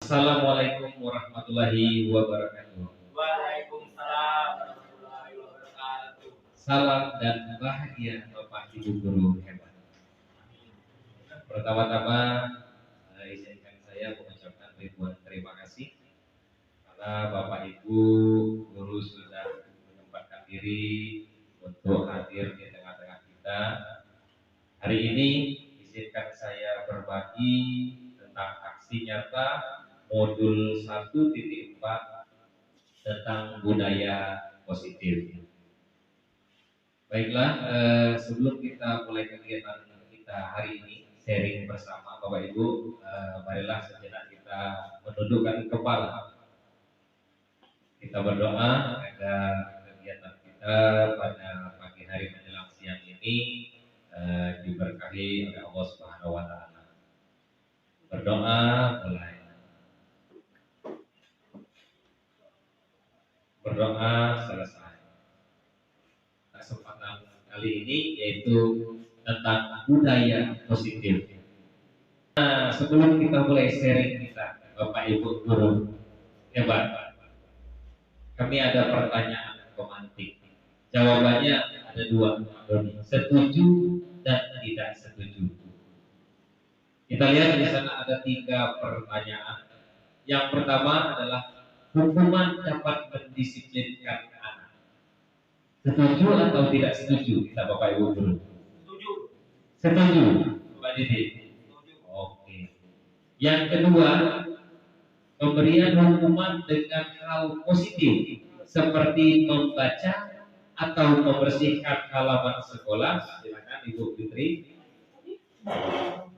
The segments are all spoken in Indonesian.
Assalamualaikum warahmatullahi wabarakatuh. Waalaikumsalam warahmatullahi wabarakatuh. Salam dan bahagia Bapak Ibu guru hebat. Pertama-tama izinkan saya mengucapkan ribuan terima kasih karena Bapak Ibu guru sudah menyempatkan diri untuk hadir di tengah-tengah kita. Hari ini izinkan saya berbagi tentang aksi nyata modul 1.4 tentang budaya positif. Baiklah, sebelum kita mulai kegiatan kita hari ini sharing bersama Bapak Ibu, marilah sejenak kita menundukkan kepala. Kita berdoa agar kegiatan kita pada pagi hari menjelang siang ini diberkahi oleh Allah Subhanahu wa taala. Berdoa mulai. Berdoa selesai. Kesempatan kali ini yaitu tentang budaya positif. Nah, sebelum kita mulai sharing kita, Bapak Ibu guru hebat, kami ada pertanyaan pemantik. Jawabannya ada dua, setuju dan tidak setuju. Kita lihat di sana ada 3 pertanyaan. Yang pertama adalah hukuman dapat mendisiplinkan anak. Setuju atau tidak setuju kita Bapak Ibu guru? Setuju. Setuju, Mbak Didi? Setuju. Oke. Yang kedua, pemberian hukuman dengan hal positif seperti membaca atau membersihkan halaman sekolah, silakan Ibu Fitri,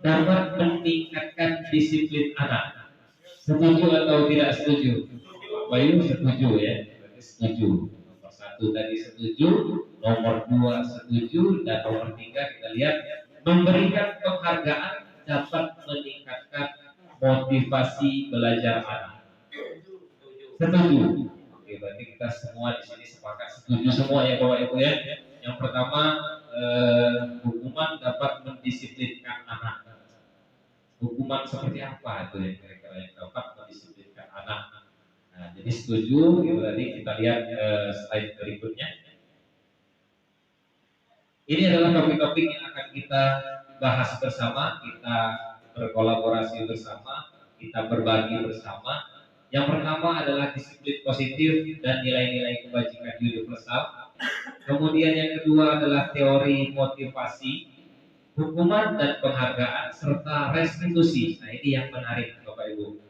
dapat meningkatkan disiplin anak. Setuju atau tidak setuju? Pak Bayu setuju ya, berarti setuju. Nomor 1 tadi setuju, nomor 2 setuju, dan nomor 3 kita lihat memberikan penghargaan dapat meningkatkan motivasi belajar anak. Setuju. Oke, berarti kita semua di sini sepakat setuju semua ya Bapak Ibu ya. Yang pertama, hukuman dapat mendisiplinkan anak. Hukuman seperti apa itu yang kira-kira yang dapat mendisiplinkan anak? Nah, jadi setuju. Itu tadi kita lihat slide berikutnya. Ini adalah topik-topik yang akan kita bahas bersama, kita berkolaborasi bersama, kita berbagi bersama. Yang pertama adalah disiplin positif dan nilai-nilai kebajikan universal. Kemudian yang kedua adalah teori motivasi, hukuman dan penghargaan, serta restitusi. Nah, ini yang menarik Bapak Ibu.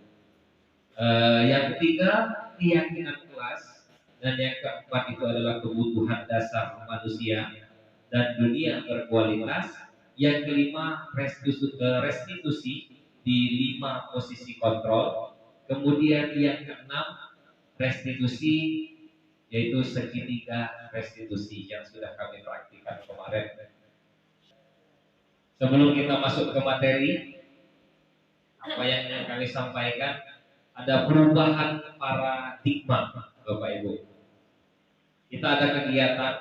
Yang ketiga, keyakinan kelas. Dan yang keempat itu adalah kebutuhan dasar manusia dan dunia berkualitas. Yang kelima, restitusi di 5 posisi kontrol. Kemudian yang keenam, restitusi, yaitu segitiga restitusi yang sudah kami praktikkan kemarin. Sebelum kita masuk ke materi, apa yang kami sampaikan, ada perubahan paradigma Bapak Ibu. Kita ada kegiatan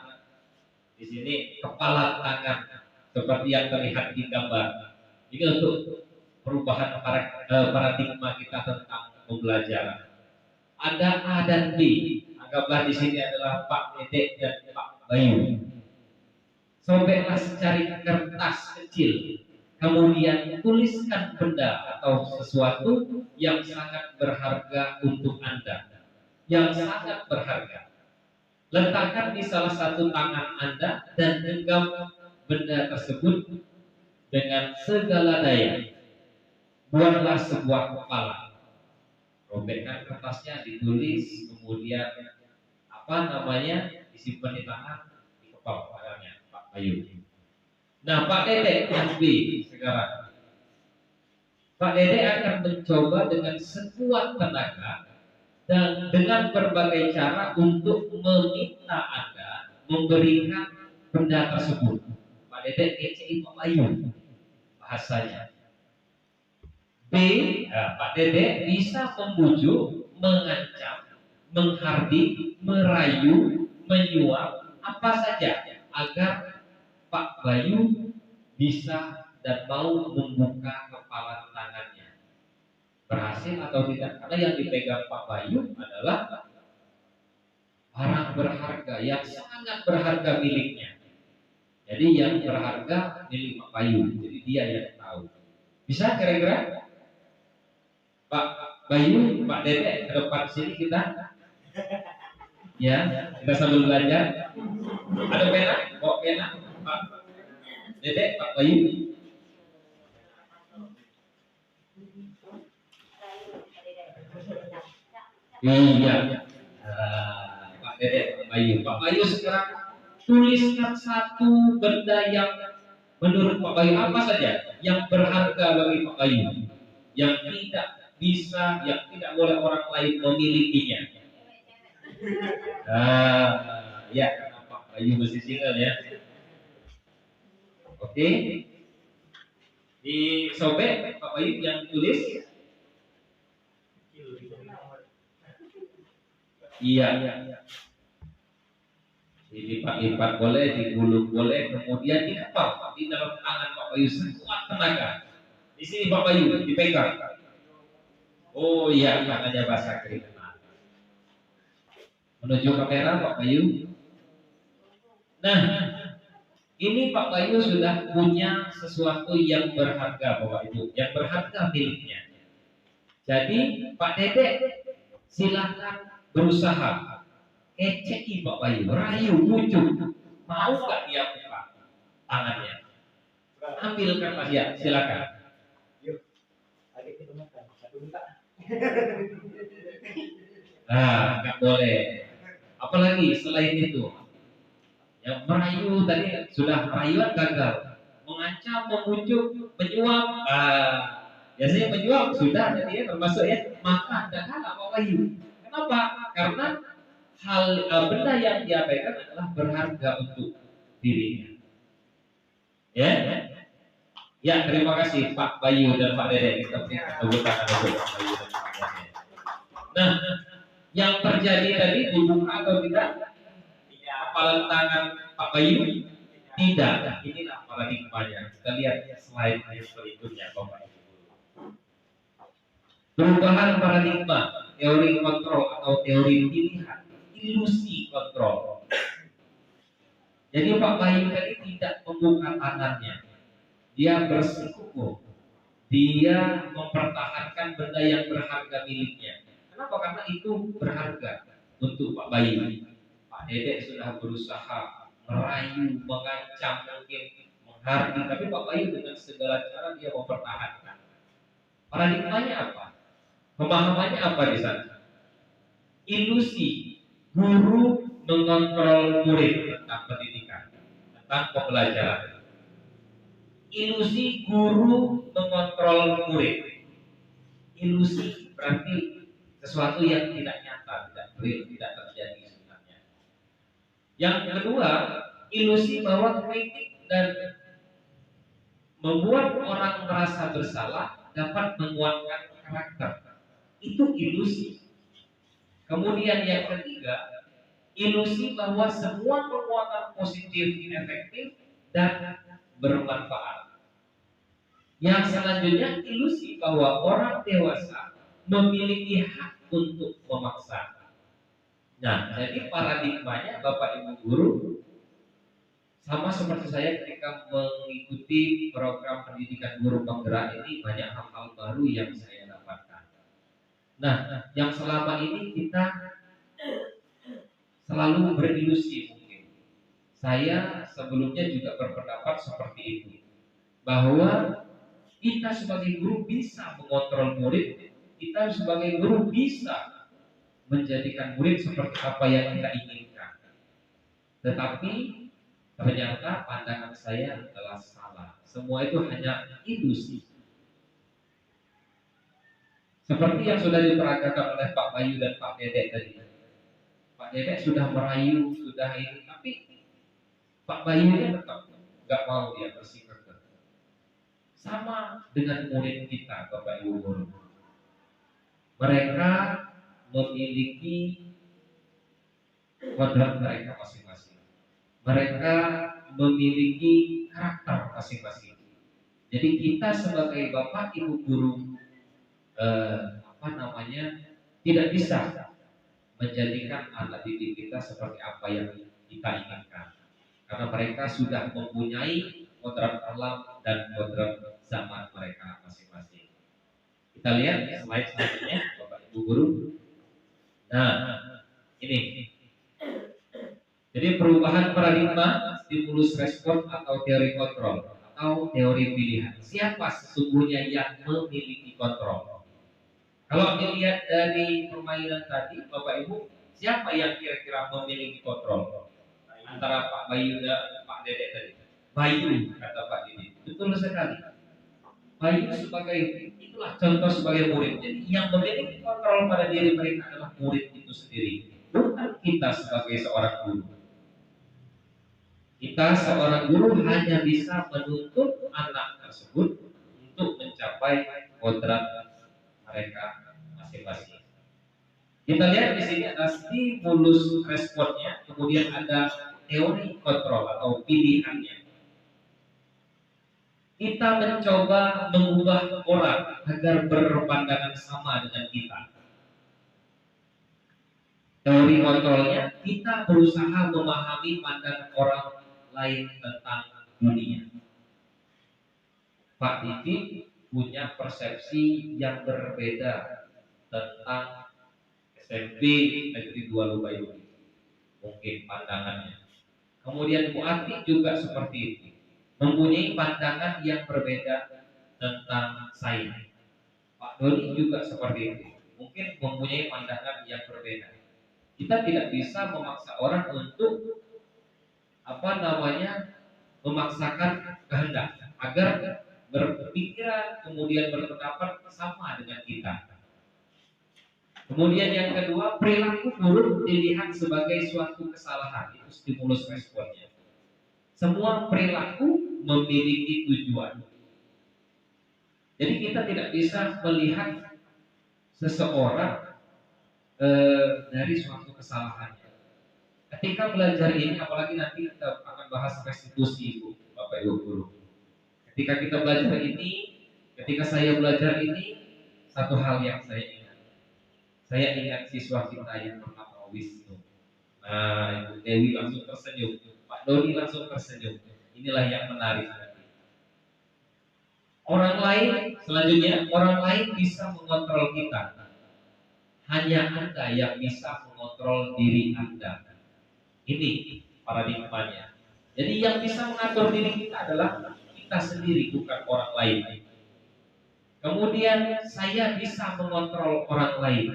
di sini kepala tangan seperti yang terlihat di gambar. Ini untuk perubahan paradigma kita tentang pembelajaran. Ada A dan B. Anggaplah di sini adalah Pak Dede dan Pak Bayu. Sobeklah secari kertas kecil, kemudian tuliskan benda atau sesuatu yang sangat berharga untuk Anda, yang sangat berharga. Letakkan di salah satu tangan Anda dan genggam benda tersebut dengan segala daya. Buatlah sebuah kepala. Robekkan kertasnya, ditulis, kemudian disimpan di tangan, di kepala tangannya Pak Ayu. Nah, Pak Dede yang B sekarang. Pak Dede akan mencoba dengan sekuat tenaga dan dengan berbagai cara untuk meminta Anda memberikan benda tersebut. Pak Dede ngecein Pak Ayu bahasanya. B, Pak Dede bisa membujuk, mengancam, menghardik, merayu, menyuap, apa saja agar Pak Bayu bisa dan mau membuka kepala tangannya. berhasil atau tidak. Karena yang dipegang Pak Bayu adalah barang berharga yang sangat berharga miliknya. Jadi yang berharga milik Pak Bayu. Jadi dia yang tahu. Bisa kira-kira Pak Bayu, Pak Dede ke depan sini kita, ya kita sambil belajar. Ada pena, bawa pena, Pak Dede, Pak Bayu. Iya, Pak Dede, Pak Bayu. Pak Bayu sekarang tuliskan satu benda yang menurut Pak Bayu apa saja yang berharga bagi Pak Bayu, yang tidak bisa, yang tidak boleh orang lain memilikinya. Ya, Pak Bayu mesti single ya. Oke, disobek Pak Bayu yang tulis. Iya. Dilipat-lipat boleh, digulung boleh, kemudian dikepal di dalam tangan Pak Bayu sekuat tenaga. Di sini Pak Bayu dipegang. Oh iya, tangannya basah kering. Menuju kamera Pak Bayu. Nah, ini Pak Bayu sudah punya sesuatu yang berharga Bapak Ibu, yang berharga miliknya. Jadi Pak Dede silakan berusaha. Keceki Pak Bayu, rayu, bujuk. Mau nggak dia buka tangannya? Ambilkan Mas ya, silakan. Yuk, adik kita makan. Satu minta. Nah, nggak boleh. Apalagi selain itu, yang merayu tadi sudah merayuan gagal, mengancam, membujuk, menyuap. Biasanya menyuap sudah, jadi ya termasuk ya. Maka tidak kalah Pak Bayu. Kenapa? Karena benda yang dia pegang adalah berharga untuk dirinya. Ya, ya terima kasih Pak Bayu dan Pak Dede. Kita berikan tepuk tangan untuk Pak Bayu dan Pak Dede. Nah, yang terjadi tadi dibuka atau tidak? Kepalan tangan Pak Bayu? Tidak. Inilah paradigmanya. Kita lihat slide yang berikutnya, Bapak Ibu. Perubahan paradigma, teori kontrol atau teori pilihan, ilusi kontrol. Jadi Pak Bayu tadi tidak membuka tangannya. Dia bersikukuh. Dia mempertahankan benda yang berharga miliknya. Kenapa? Karena itu berharga untuk Pak Bayu. Pak Dede sudah berusaha merayu, mengancam, mungkin menghardik, tapi Pak Bayu dengan segala cara dia mempertahankan. Paradigmanya apa? Pemahamannya apa di sana? Ilusi guru mengontrol murid tentang pendidikan, tentang pembelajaran. Ilusi guru mengontrol murid. Ilusi berarti sesuatu yang tidak nyata, tidak real, tidak terjadi sebenarnya. Yang kedua, ilusi bahwa kritik dan membuat orang merasa bersalah dapat menguatkan karakter. Itu ilusi. Kemudian yang ketiga, ilusi bahwa semua perbuatan positif efektif dan bermanfaat. Yang selanjutnya, ilusi bahwa orang dewasa memiliki hak untuk memaksa. Nah, jadi paradigmanya Bapak Ibu guru sama seperti saya ketika mengikuti program pendidikan guru penggerak ini, banyak hal-hal baru yang saya dapatkan. Nah, yang selama ini kita selalu berilusi mungkin. Saya sebelumnya juga berpendapat seperti itu, bahwa kita sebagai guru bisa mengontrol murid, kita sebagai guru bisa menjadikan murid seperti apa yang kita inginkan. Tetapi ternyata pandangan saya adalah salah. Semua itu hanya ilusi. Seperti yang sudah diperagakan oleh Pak Bayu dan Pak Dede tadi. Pak Dede sudah merayu, sudah ini, tapi Pak Bayu tetap nggak mau dia bersihkan. Sama dengan murid kita, Bapak Ibu guru. Mereka memiliki kodrat mereka masing-masing. Mereka memiliki karakter masing-masing. Jadi kita sebagai Bapak Ibu guru apa namanya, tidak bisa menjadikan anak didik kita seperti apa yang kita inginkan, karena mereka sudah mempunyai kodrat alam dan kodrat zaman mereka masing-masing. Kita lihat slide selanjutnya, Bapak Ibu Guru. Nah, ini. Jadi perubahan paradigma, stimulus respon atau teori kontrol atau teori pilihan. Siapa sesungguhnya yang memiliki kontrol? Kalau dilihat dari permainan tadi, Bapak Ibu, siapa yang kira-kira memiliki kontrol? Antara Pak Bayu dan Pak Dedek tadi. Bayu, kata Pak Didi. Betul sekali. Bayu sebagai, itulah contoh sebagai murid. Jadi yang memiliki kontrol pada diri mereka adalah murid itu sendiri, bukan kita sebagai seorang guru. Kita seorang guru hanya bisa menuntut anak tersebut untuk mencapai kodrat mereka masing-masing. Kita lihat di sini ada stimulus responnya, kemudian ada teori kontrol atau pilihannya. Kita mencoba mengubah orang agar berpandangan sama dengan kita. Teori kontrolnya, kita berusaha memahami pandangan orang lain tentang dunia. Pak Didi punya persepsi yang berbeda tentang SMP Negeri 2 Lubayu, mungkin pandangannya. Kemudian Bu Ati juga seperti itu, mempunyai pandangan yang berbeda tentang saya. Pak Doni juga seperti itu, mungkin mempunyai pandangan yang berbeda. Kita tidak bisa memaksa orang untuk memaksakan kehendak agar berpikiran kemudian berpendapat sama dengan kita. Kemudian yang kedua, perilaku buruk dilihat sebagai suatu kesalahan, itu stimulus responnya. Semua perilaku memiliki tujuan. Jadi kita tidak bisa melihat seseorang dari suatu kesalahannya. Ketika belajar ini, apalagi nanti kita akan bahas restitusi, Bu, Bapak Ibu Guru. Ketika kita belajar ini, ketika saya belajar ini, satu hal yang saya ingat. Saya ingat siswa kita yang bernama Wisnu. Nah, Ibu Dewi langsung tersenyum, Pak Doni langsung tersenyum. Inilah yang menarik. Orang lain, selanjutnya, orang lain bisa mengontrol kita. Hanya Anda yang bisa mengontrol diri Anda. Ini paradigmanya. Jadi yang bisa mengatur diri kita adalah kita sendiri, bukan orang lain. Kemudian saya bisa mengontrol orang lain.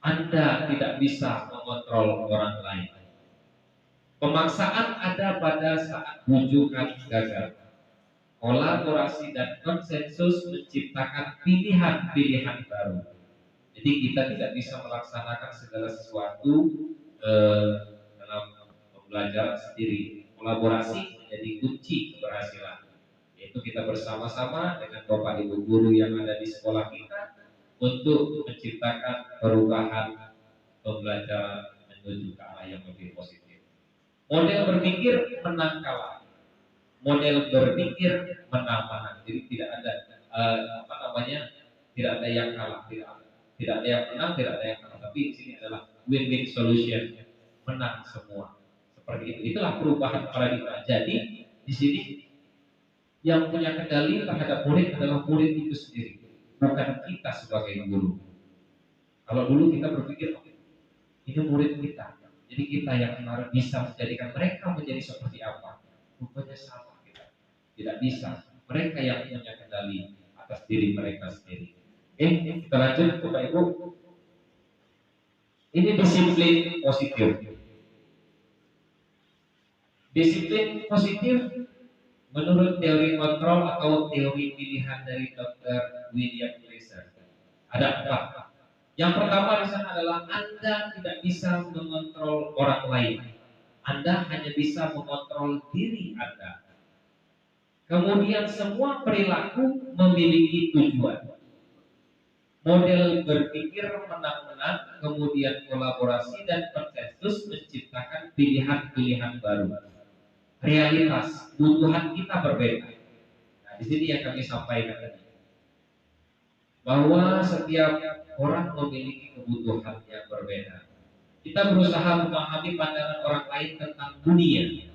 Anda tidak bisa mengontrol orang lain. Pemaksaan ada pada saat bujukan gagal. Kolaborasi dan konsensus menciptakan pilihan-pilihan baru. Jadi kita tidak bisa melaksanakan segala sesuatu dalam pembelajaran sendiri. Kolaborasi menjadi kunci keberhasilan, yaitu kita bersama-sama dengan Bapak Ibu Guru yang ada di sekolah kita untuk menciptakan perubahan pembelajaran menuju ke arah yang lebih positif. Model berpikir menang kalah, model berpikir menang. Jadi tidak ada tidak ada yang kalah, tidak ada yang menang, tidak ada yang kalah. Tapi di sini adalah win-win solution, menang semua. Seperti itu. Itulah perubahan paradigma. Jadi di sini yang punya kendali terhadap murid adalah murid itu sendiri, bukan kita sebagai guru. Kalau dulu kita berpikir, ini murid kita, jadi kita yang harus bisa menjadikan mereka menjadi seperti apa. Rupanya sama kita, tidak bisa. Mereka yang punya kendali atas diri mereka sendiri. Kita lanjut Bapak Ibu. Ini disiplin positif. Disiplin positif menurut teori kontrol atau teori pilihan dari Dr. William Glaser ada 4. Yang pertama di sana adalah Anda tidak bisa mengontrol orang lain. Anda hanya bisa mengontrol diri Anda. Kemudian semua perilaku memiliki tujuan. Model berpikir menang-menang, kemudian kolaborasi dan konsensus menciptakan pilihan-pilihan baru. Realitas, kebutuhan kita berbeda. Nah, di sini yang kami sampaikan tadi. bahwa setiap orang memiliki kebutuhan yang berbeda. Kita berusaha memahami pandangan orang lain tentang dunia.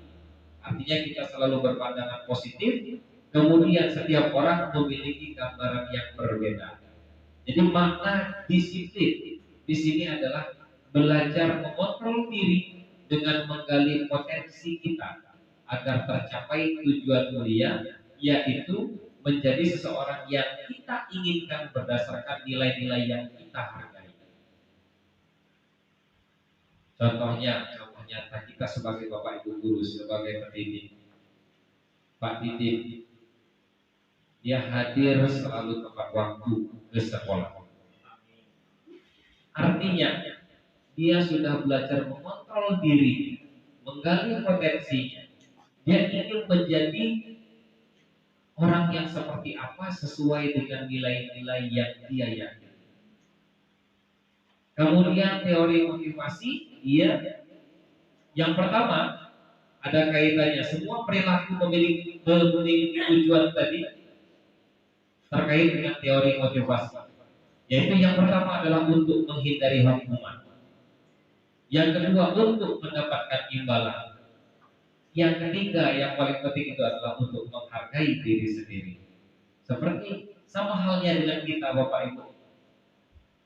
Artinya kita selalu berpandangan positif. Kemudian setiap orang memiliki gambaran yang berbeda. Jadi makna disiplin di sini adalah belajar mengontrol diri dengan menggali potensi kita agar tercapai tujuan mulia, yaitu menjadi seseorang yang kita inginkan berdasarkan nilai-nilai yang kita hargai. Contohnya nyata kita sebagai bapak ibu guru, sebagai pendidik. Pak Didik, dia hadir selalu tepat waktu ke sekolah. Artinya dia sudah belajar mengontrol diri, menggali potensinya. Dia ingin menjadi orang yang seperti apa sesuai dengan nilai-nilai yang dia yakini. Kemudian teori motivasi, yang pertama ada kaitannya. Semua perilaku memiliki tujuan tadi terkait dengan teori motivasi. Yaitu yang pertama adalah untuk menghindari hukuman. Yang kedua untuk mendapatkan imbalan. Yang ketiga yang paling penting itu adalah untuk menghargai diri sendiri. Seperti sama halnya dengan kita Bapak Ibu,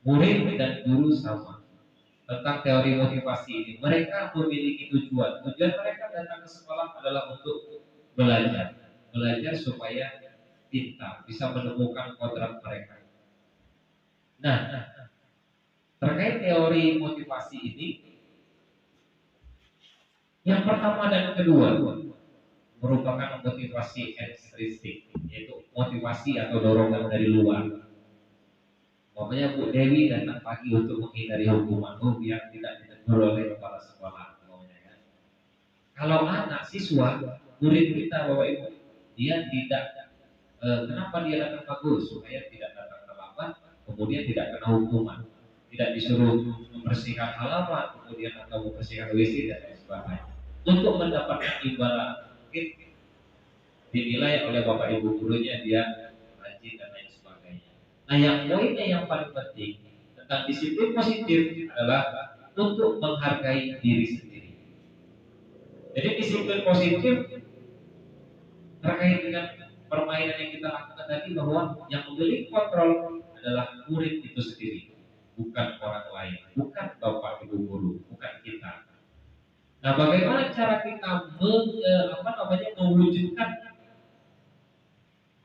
murid dan guru sama. Tentang teori motivasi ini, mereka memiliki tujuan. Tujuan mereka datang ke sekolah adalah untuk belajar supaya pintar, bisa menemukan kodrat mereka. Nah, terkait teori motivasi ini, yang pertama dan kedua merupakan motivasi ekstrinsik, yaitu motivasi atau dorongan dari luar. Makanya Bu Dewi datang pagi untuk menghindari hukuman, biar tidak ditegur oleh kepala sekolah. Kalau anak siswa, murid kita Bapak Ibu, dia tidak, kenapa dia datang pagi? Supaya tidak datang terlambat, kemudian tidak kena hukuman, tidak disuruh membersihkan halaman, kemudian atau membersihkan WC dan lain sebagainya. Untuk mendapatkan imbalan, mungkin dinilai oleh Bapak Ibu gurunya dia rajin dan lain sebagainya. Nah, yang poinnya yang paling penting tentang disiplin positif adalah untuk menghargai diri sendiri. Jadi disiplin positif terkait dengan permainan yang kita lakukan tadi, bahwa yang memiliki kontrol adalah murid itu sendiri, bukan orang lain, bukan Bapak Ibu guru, bukan kita. Nah, bagaimana cara kita mewujudkan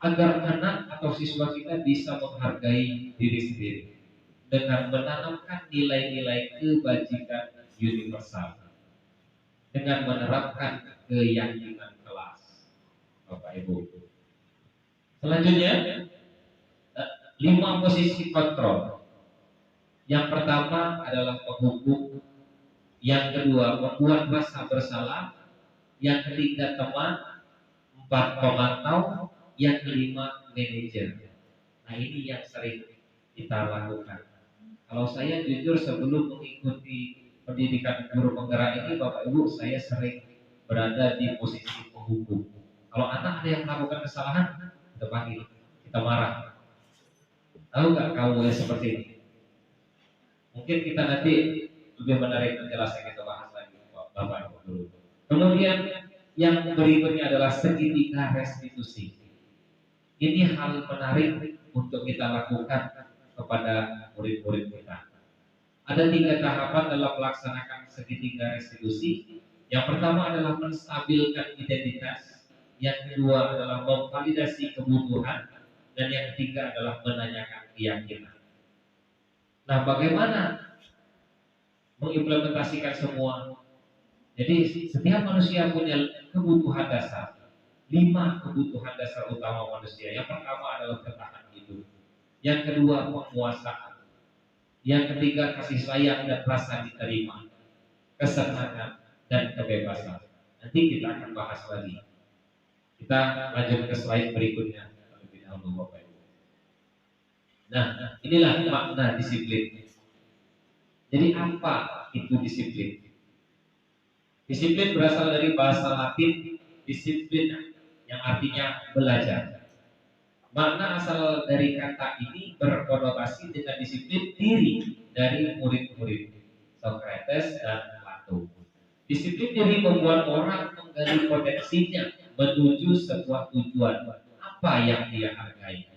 agar anak atau siswa kita bisa menghargai diri sendiri dengan menanamkan nilai-nilai kebajikan universal, dengan menerapkan keyakinan kelas, Bapak Ibu. Selanjutnya, 5 posisi kontrol. Yang pertama adalah penghukum, yang kedua membuat rasa bersalah, yang ketiga teman, 4 pemantau, yang kelima manajer. Nah, ini yang sering kita lakukan. Kalau saya jujur sebelum mengikuti pendidikan guru penggerak ini Bapak Ibu, saya sering berada di posisi penghukum. Kalau anak ada yang melakukan kesalahan, kita panggil, kita marah. Tahu nggak kamu yang seperti ini? Mungkin kita nanti lebih menarik penjelasan, kita bahas lagi Bapak Ibu dulu. Kemudian yang berikutnya adalah segitiga restitusi. Ini hal menarik untuk kita lakukan kepada murid-murid kita. Ada 3 tahapan dalam melaksanakan segitiga restitusi. Yang pertama adalah menstabilkan identitas, yang kedua adalah memvalidasi kebutuhan, dan yang ketiga adalah menanyakan keyakinan. Nah, bagaimana mengimplementasikan semua? Jadi setiap manusia punya kebutuhan dasar. 5 kebutuhan dasar utama manusia. Yang pertama adalah bertahan hidup. Yang kedua penguasaan. Yang ketiga kasih sayang dan rasa diterima, kesenangan dan kebebasan. Nanti kita akan bahas lagi. Kita lanjut ke slide berikutnya terlebih dahulu Bapak Ibu. Nah, inilah makna disiplin. Jadi apa itu disiplin? Disiplin berasal dari bahasa Latin disiplin, yang artinya belajar. Makna asal dari kata ini berkonotasi dengan disiplin diri dari murid-murid Socrates dan Plato. Disiplin diri membuat orang menggali potensinya menuju sebuah tujuan apa yang dia hargai.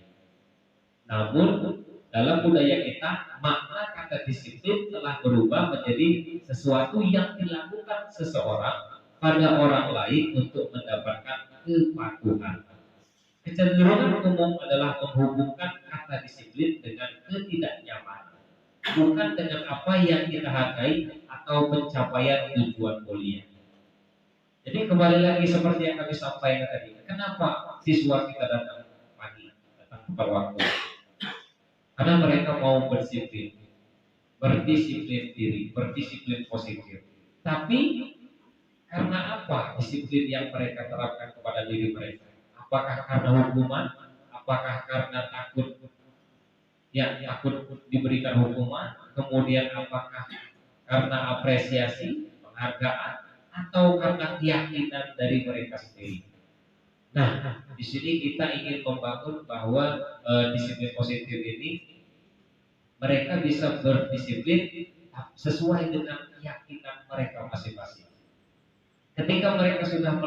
Namun dalam budaya kita, makna kata disiplin telah berubah menjadi sesuatu yang dilakukan seseorang pada orang lain untuk mendapatkan kepatuhan. Kecenderungan umum adalah menghubungkan kata disiplin dengan ketidaknyamanan, bukan dengan apa yang kita hargai atau pencapaian tujuan mulia. Jadi kembali lagi seperti yang kami sampaikan tadi, kenapa siswa kita datang pagi, datang tepat waktu? Karena mereka mau berdisiplin diri, berdisiplin positif. Tapi karena apa disiplin yang mereka terapkan kepada diri mereka? Apakah karena hukuman? Apakah karena takut diberikan hukuman? Kemudian apakah karena apresiasi, penghargaan, atau karena keyakinan dari mereka sendiri? Nah, di sini kita ingin membangun bahwa disiplin positif ini mereka bisa berdisiplin sesuai dengan keyakinan mereka masing-masing. Ketika mereka sudah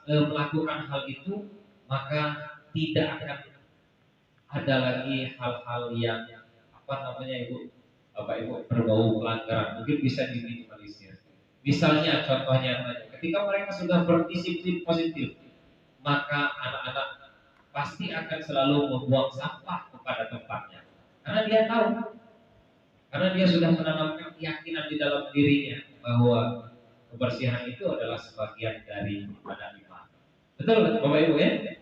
melakukan hal itu, maka tidak akan ada lagi hal-hal yang Bapak Ibu berbau pelanggaran. Mungkin bisa diminimalisir. Misalnya contohnya, ketika mereka sudah berdisiplin positif, maka anak-anak pasti akan selalu membuang sampah kepada tempatnya. Karena dia sudah menanamkan keyakinan di dalam dirinya bahwa kebersihan itu adalah sebagian dari ibadah iman. Betul Bapak Ibu ya?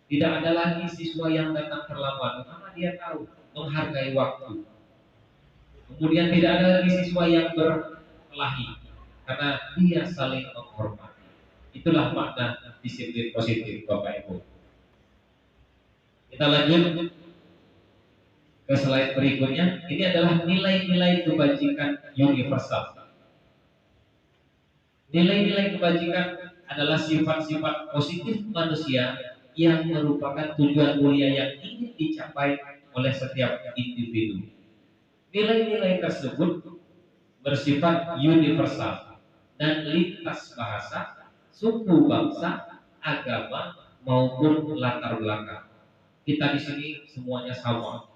Tidak ada lagi siswa yang datang terlambat karena dia tahu menghargai waktu. Kemudian tidak ada lagi siswa yang berkelahi karena dia saling menghormati. Itulah makna disiplin positif Bapak Ibu. Kita lanjut ke slide berikutnya. Ini adalah nilai-nilai kebajikan universal. Nilai-nilai kebajikan adalah sifat-sifat positif manusia yang merupakan tujuan mulia yang ingin dicapai oleh setiap individu. Nilai-nilai tersebut bersifat universal dan lintas bahasa, suku, bangsa, agama maupun latar belakang. Kita di sini semuanya sama.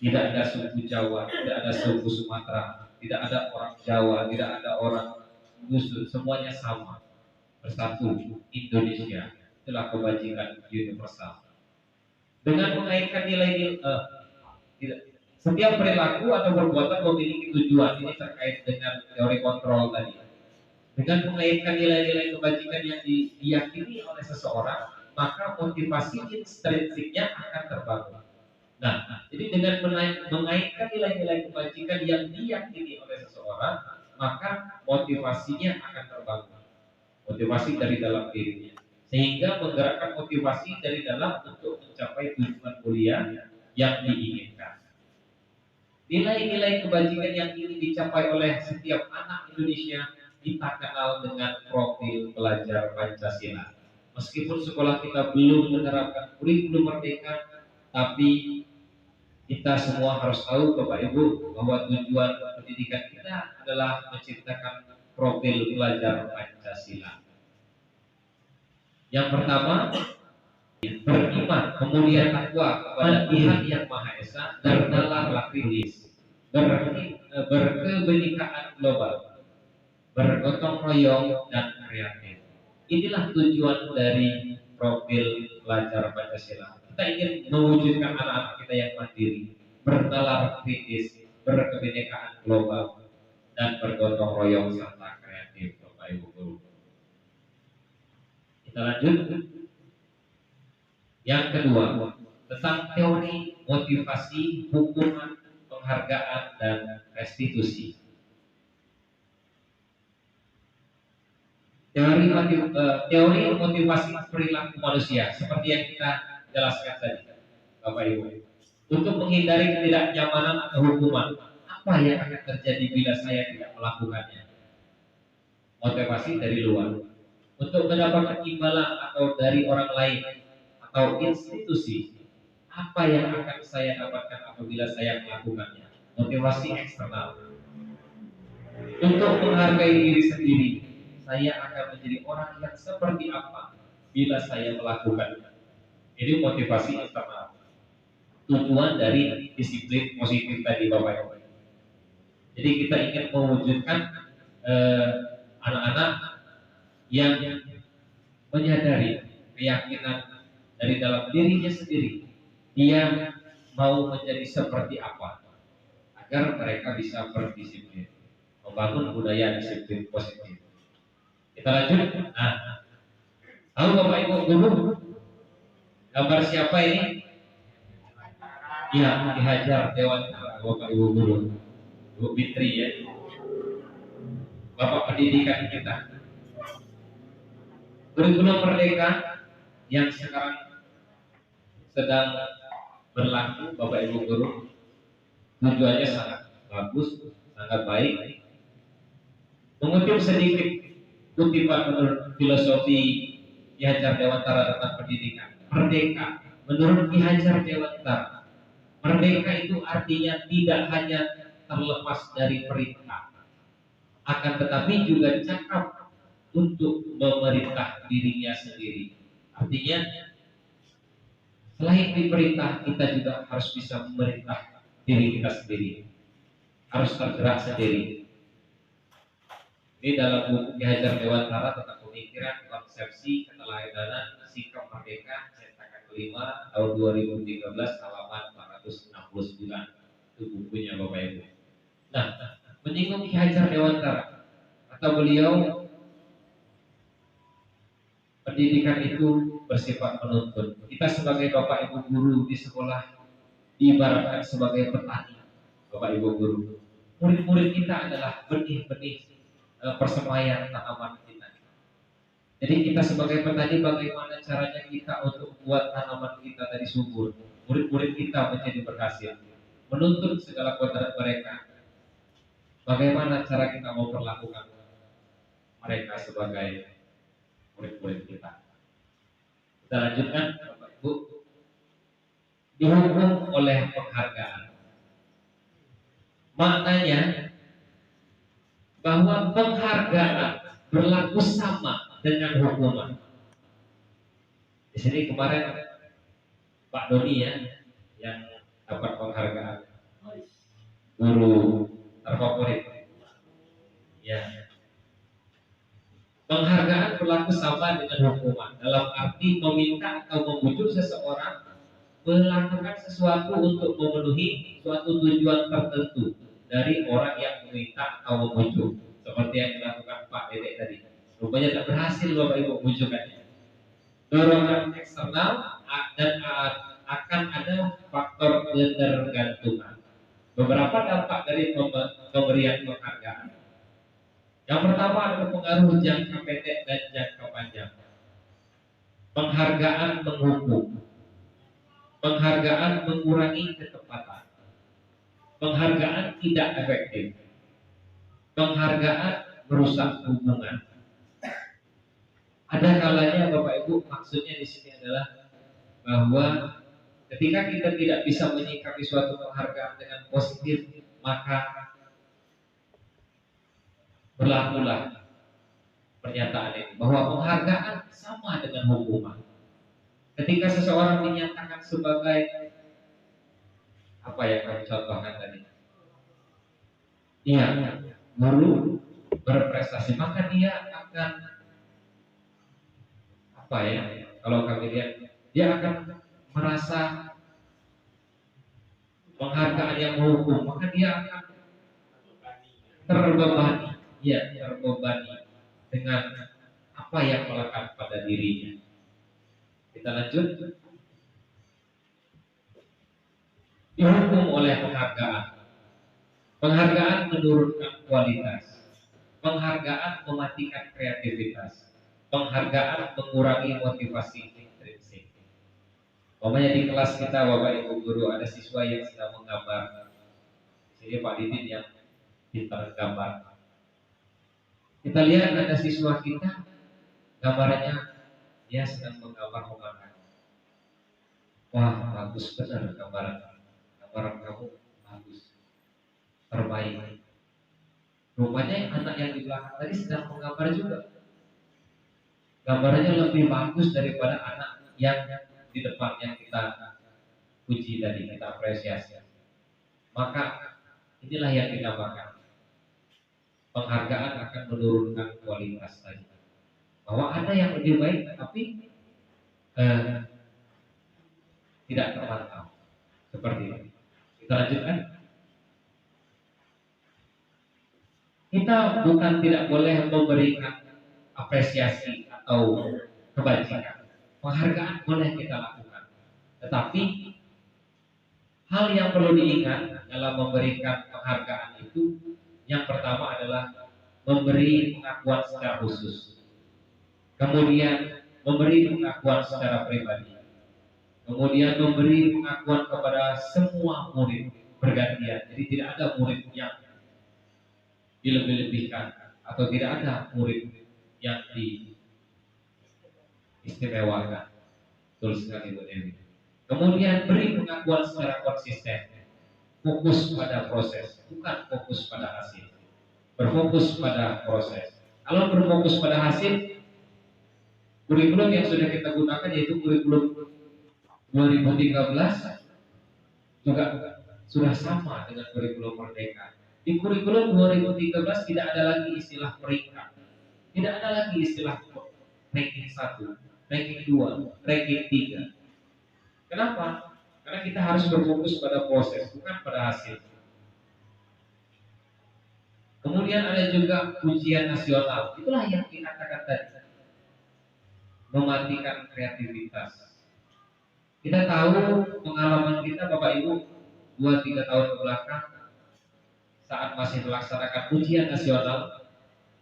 Tidak ada suku Jawa, tidak ada suku Sumatera, tidak ada orang Jawa, tidak ada orang Gusur, semuanya sama, bersatu Indonesia. Itulah kebajikan universal. Dengan mengaitkan nilai-nilai setiap perilaku atau perbuatan memiliki tujuan. Ini terkait dengan teori kontrol tadi. Dengan mengaitkan nilai-nilai kebajikan yang diyakini oleh seseorang, maka motivasi intrinsiknya akan terbangun. Nah, jadi dengan mengaitkan nilai-nilai kebajikan yang diyakini oleh seseorang, maka motivasinya akan terbangun. Motivasi dari dalam dirinya, sehingga menggerakkan motivasi dari dalam untuk mencapai tujuan mulia yang diinginkan. Nilai-nilai kebajikan yang ingin dicapai oleh setiap anak Indonesia kita kenal dengan profil pelajar Pancasila. Meskipun sekolah kita belum menerapkan kurikulum merdeka, tapi kita semua harus tahu Bapak Ibu bahwa tujuan pendidikan kita adalah menciptakan profil pelajar Pancasila. Yang pertama, beriman, kemudian takwa kepada Tuhan Yang Maha Esa, bernalar lakrilis, berkebenekaan global, bergotong royong dan kreatif. Inilah tujuan dari profil pelajar Pancasila. Kita ingin mewujudkan anak-anak kita yang mandiri, bernalar kritis, berkebenekaan global, dan bergotong royong serta kreatif, Bapak Ibu Guru. Kita lanjut. Yang kedua, tentang teori motivasi, hukuman, penghargaan, dan restitusi. Teori motivasi perilaku manusia seperti yang kita jelaskan tadi, Bapak Ibu. Untuk menghindari ketidaknyamanan atau hukuman, apa yang akan terjadi bila saya tidak melakukannya? Motivasi dari luar. Untuk mendapatkan imbalan atau dari orang lain, atau institusi, apa yang akan saya dapatkan apabila saya melakukannya? Motivasi eksternal. Untuk menghargai diri sendiri, saya akan menjadi orang yang seperti apa bila saya melakukannya. Ini motivasi eksternal. Tujuan dari disiplin positif tadi Bapak Ibu. Jadi kita ingin mewujudkan anak-anak yang menyadari keyakinan dari dalam dirinya sendiri, dia mau menjadi seperti apa agar mereka bisa berdisiplin, membangun budaya disiplin positif. Kita lanjut. Nah, tahu Bapak Ibu guru gambar siapa ini? Iya, Ki Hajar Dewantara, Bapak Ibu guru, Bu Fitri ya, Bapak pendidikan kita. Kurikulum Merdeka yang sekarang sedang berlaku, Bapak Ibu guru, tujuannya sangat bagus, sangat baik. Mengutip sedikit kutipan menurut filosofi Ki Hajar Dewantara tentang pendidikan. Merdeka, menurut Ki Hajar Dewantara, merdeka itu artinya tidak hanya terlepas dari perintah, akan tetapi juga cakap untuk memerintah dirinya sendiri. Artinya selain diperintah, kita juga harus bisa memerintah diri kita sendiri, harus tergerak sendiri. Ini dalam buku Ki Hajar Dewantara tentang pemikiran, konsepsi, keteladanan, sikap merdeka, cetakan kelima tahun 2013 halaman 469. Itu bukunya Bapak Ibu. Nah, menyinggung Ki Hajar Dewantara, kata beliau, pendidikan itu bersifat menuntun. Kita sebagai Bapak Ibu guru di sekolah diibaratkan sebagai petani, Bapak Ibu guru. Murid-murid kita adalah benih-benih persemaian tanaman kita. Jadi kita sebagai petani, bagaimana caranya kita untuk membuat tanaman kita tadi subur, murid-murid kita menjadi berhasil, menuntun segala kodrat mereka. Bagaimana cara kita memperlakukan mereka sebagai murid-murid kita. Kita lanjutkan, Bapak Ibu. Dihukum oleh penghargaan. Maknanya bahwa penghargaan berlaku sama dengan hukuman. Di sini kemarin Pak Doni ya yang dapat penghargaan guru terfavorit. Ya. Penghargaan berlaku sama dengan hukuman, dalam arti meminta atau membujuk seseorang melakukan sesuatu untuk memenuhi suatu tujuan tertentu dari orang yang meminta atau membujuk, seperti yang dilakukan Pak Dedek tadi. Rupanya tak berhasil Bapak Ibu bujukannya. Dorongan eksternal dan akan ada faktor ketergantungan. Beberapa dampak dari pemberian penghargaan. Yang pertama adalah pengaruh jangka pendek dan jangka panjang. Penghargaan menghukum. Penghargaan mengurangi ketepatan. Penghargaan tidak efektif. Penghargaan merusak hubungan. Ada kalanya Bapak Ibu, maksudnya di sini adalah bahwa ketika kita tidak bisa menyikapi suatu penghargaan dengan positif, maka berlakulah pernyataan ini bahwa penghargaan sama dengan hukuman. Ketika seseorang dinyatakan sebagai apa yang kami contohkan tadi, dia guru berprestasi, maka dia akan apa ya? Kalau kami lihat, dia akan merasa penghargaan yang menghukum, maka dia akan terbebani, terbebani dengan apa yang melekat pada dirinya. Kita lanjut. Dihukum oleh penghargaan. Penghargaan menurunkan kualitas. Penghargaan mematikan kreativitas. Penghargaan mengurangi motivasi intrinsik. Pokoknya di kelas kita Bapak Ibu guru ada siswa yang sedang menggambar. Sini Pak Didin yang pintar gambar. Kita lihat ada siswa kita gambarnya dia sedang menggambar pemandangan. wah bagus benar gambaran kamu bagus, terbaik. Rupanya anak yang di belakang tadi sedang menggambar juga. Gambarnya lebih bagus daripada anak yang di depan yang kita puji tadi, kita apresiasi. Maka inilah yang dinamakan penghargaan akan menurunkan kualitas tadi. Bahwa ada yang lebih baik tapi tidak terpantau. Seperti itu. Kita lanjutkan. Kita bukan tidak boleh memberikan apresiasi atau kebajikan. Penghargaan boleh kita lakukan. Tetapi hal yang perlu diingat dalam memberikan penghargaan itu, yang pertama adalah memberi pengakuan secara khusus. Kemudian memberi pengakuan secara pribadi. Kemudian memberi pengakuan kepada semua murid bergantian. Jadi tidak ada murid yang dilebih-lebihkan atau tidak ada murid yang diistimewakan. Betul sekali Bu Dewi. Kemudian beri pengakuan secara konsisten. Fokus pada proses, bukan fokus pada hasil. Berfokus pada proses. Kalau berfokus pada hasil, kurikulum yang sudah kita gunakan yaitu kurikulum 2013 juga sudah sama dengan kurikulum Merdeka. Di kurikulum 2013 tidak ada lagi istilah peringkat, tidak ada lagi istilah ranking 1, ranking 2, ranking 3. Kenapa? Karena kita harus berfokus pada proses, bukan pada hasil. Kemudian ada juga ujian nasional. Itulah yang dikatakan tadi, mematikan kreativitas. Kita tahu pengalaman kita Bapak Ibu 2-3 tahun ke belakang saat masih melaksanakan ujian nasional,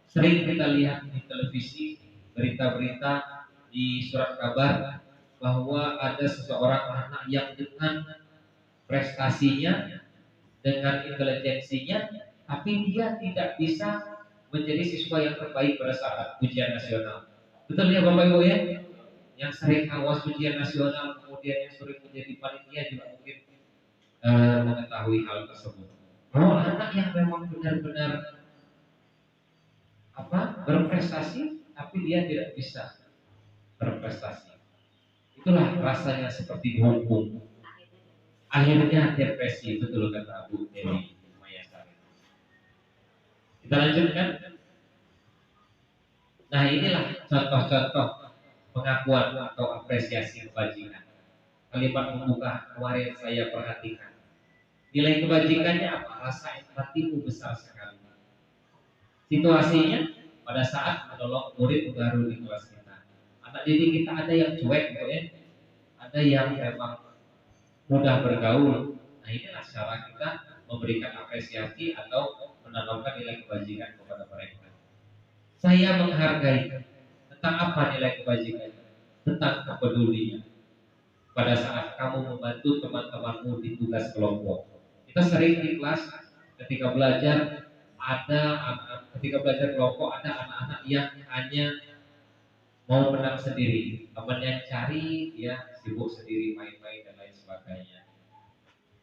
sering kita lihat di televisi berita-berita, di surat kabar bahwa ada seseorang anak yang dengan prestasinya, dengan intelijensinya, tapi dia tidak bisa menjadi siswa yang terbaik pada saat ujian nasional. Betul ya Bapak Ibu ya? Yang sering awas ujian nasional, kemudian yang sering menjadi panitia juga mungkin mengetahui hal tersebut. Bahwa anak yang memang benar-benar berprestasi, tapi dia tidak bisa berprestasi. Itulah rasanya seperti dihukum. Akhirnya depresi, betul kata Bu Dewi Mayasari. Kita lanjutkan. Nah inilah contoh-contoh pengakuan atau apresiasi kebajikan. Kalimat pembuka kemarin saya perhatikan. Nilai kebajikannya apa? Rasa empatimu besar sekali. Situasinya pada saat menolong murid baru di kelas kita. Anak didik kita ada yang cuek, ada yang memang mudah bergaul. Nah inilah cara kita memberikan apresiasi atau menanamkan nilai kebajikan kepada mereka. Saya menghargai. Tentang apa nilai kebajikan? Tentang kepedulian. Pada saat kamu membantu teman-temanmu di tugas kelompok. Kita sering di kelas ketika belajar ketika belajar kelompok ada anak-anak yang hanya mau menang sendiri, temannya cari, dia sibuk sendiri main-main dan lain sebagainya.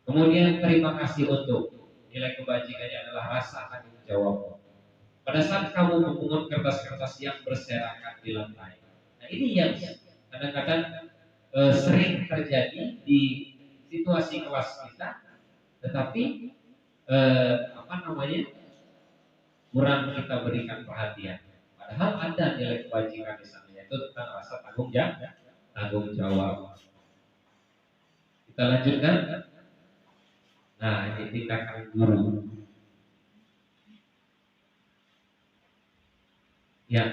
Kemudian terima kasih untuk nilai kebajikannya adalah rasa tanggung jawabmu. Pada saat kamu memungut kertas-kertas yang berserakan di lantai. Nah ini yang kadang-kadang sering terjadi di situasi kelas kita, tetapi kurang kita berikan perhatian. Padahal ada nilai kebajikan di sana, yaitu tentang rasa tanggung jawab. Kita lanjutkan. Nah ini tindakan guru. Ya.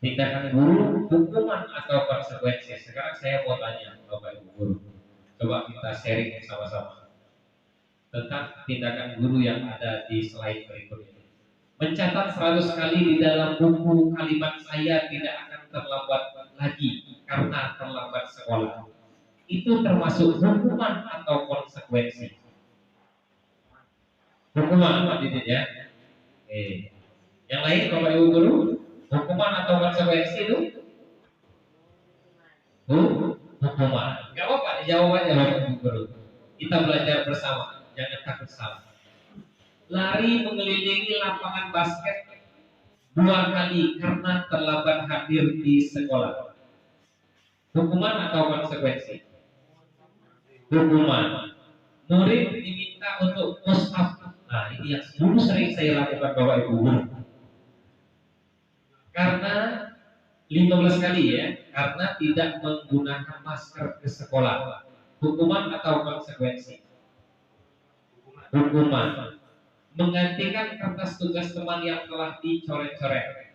Tindakan guru, hukuman atau konsekuensi. Sekarang saya mau tanya Bapak Ibu guru. Coba kita sharing sama-sama tentang tindakan guru yang ada di slide berikut ini. Mencatat 100 kali di dalam buku kalimat saya tidak akan terlambat lagi karena terlambat sekolah. Itu termasuk hukuman atau konsekuensi? Hukuman Pak Didit ya. Yang lain Bapak Ibu guru, hukuman atau konsekuensi itu? hukuman. Gak apa-apa, dijawab aja Bapak Ibu guru. Kita belajar bersama, jangan takut salah. Lari mengelilingi lapangan basket 2 kali karena terlambat hadir di sekolah. Hukuman atau konsekuensi? Hukuman. Murid diminta untuk push up. Nah, ini yang dulu sering saya lakukan Bapak Ibu guru. Karena 15 kali ya, karena tidak menggunakan masker ke sekolah. Hukuman atau konsekuensi? Hukuman. Menggantikan kertas tugas teman yang telah dicoret-coret.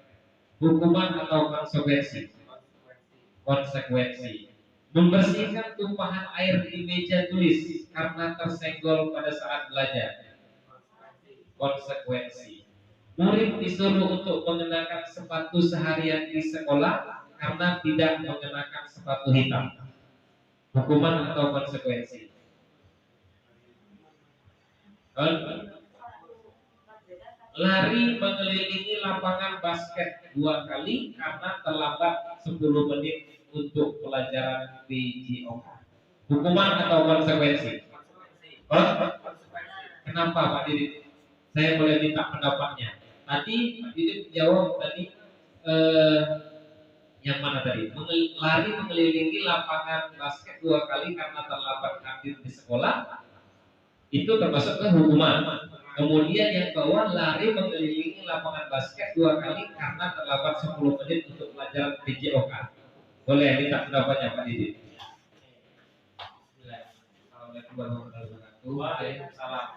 Hukuman atau konsekuensi? Konsekuensi. Membersihkan tumpahan air di meja tulis karena tersenggol pada saat belajar. Konsekuensi. Murid disuruh untuk mengenakan sepatu seharian di sekolah karena tidak mengenakan sepatu hitam. Hukuman atau konsekuensi? Lari mengelilingi lapangan basket 2 kali karena terlambat 10 menit untuk pelajaran PJOK. Hukuman atau konsekuensi? Kenapa Pak Didit? Saya boleh minta pendapatnya. Tadi Pak Didit jawab tadi yang mana tadi? Lari mengelilingi lapangan basket 2 kali karena terlambat hadir di sekolah. Itu termasuk ke hukuman. Kemudian yang bawah, lari mengelilingi lapangan basket 2 kali karena terlambat 10 menit untuk pelajaran PJOK. Boleh minta pendapatnya Pak Didi? Assalamualaikum warahmatullahi wabarakatuh. Waalaikumsalam.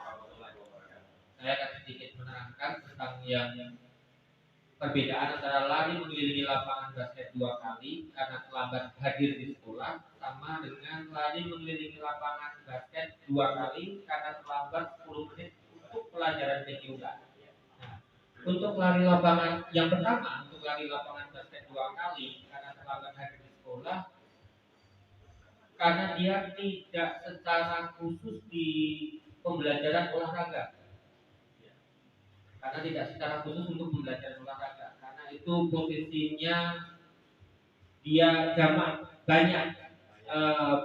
Saya akan sedikit menerangkan tentang yang perbedaan antara lari mengelilingi lapangan basket 2 kali karena terlambat hadir di sekolah sama dengan lari mengelilingi lapangan basket 2 kali karena terlambat 10 menit untuk pelajaran PJOK. Nah, untuk lari lapangan yang pertama, untuk lari lapangan basket 2 kali karena terlambat hadir di sekolah, karena dia tidak secara khusus di pembelajaran olahraga. Karena tidak secara khusus untuk pembelajaran olahraga, karena itu posisinya dia jamak banyak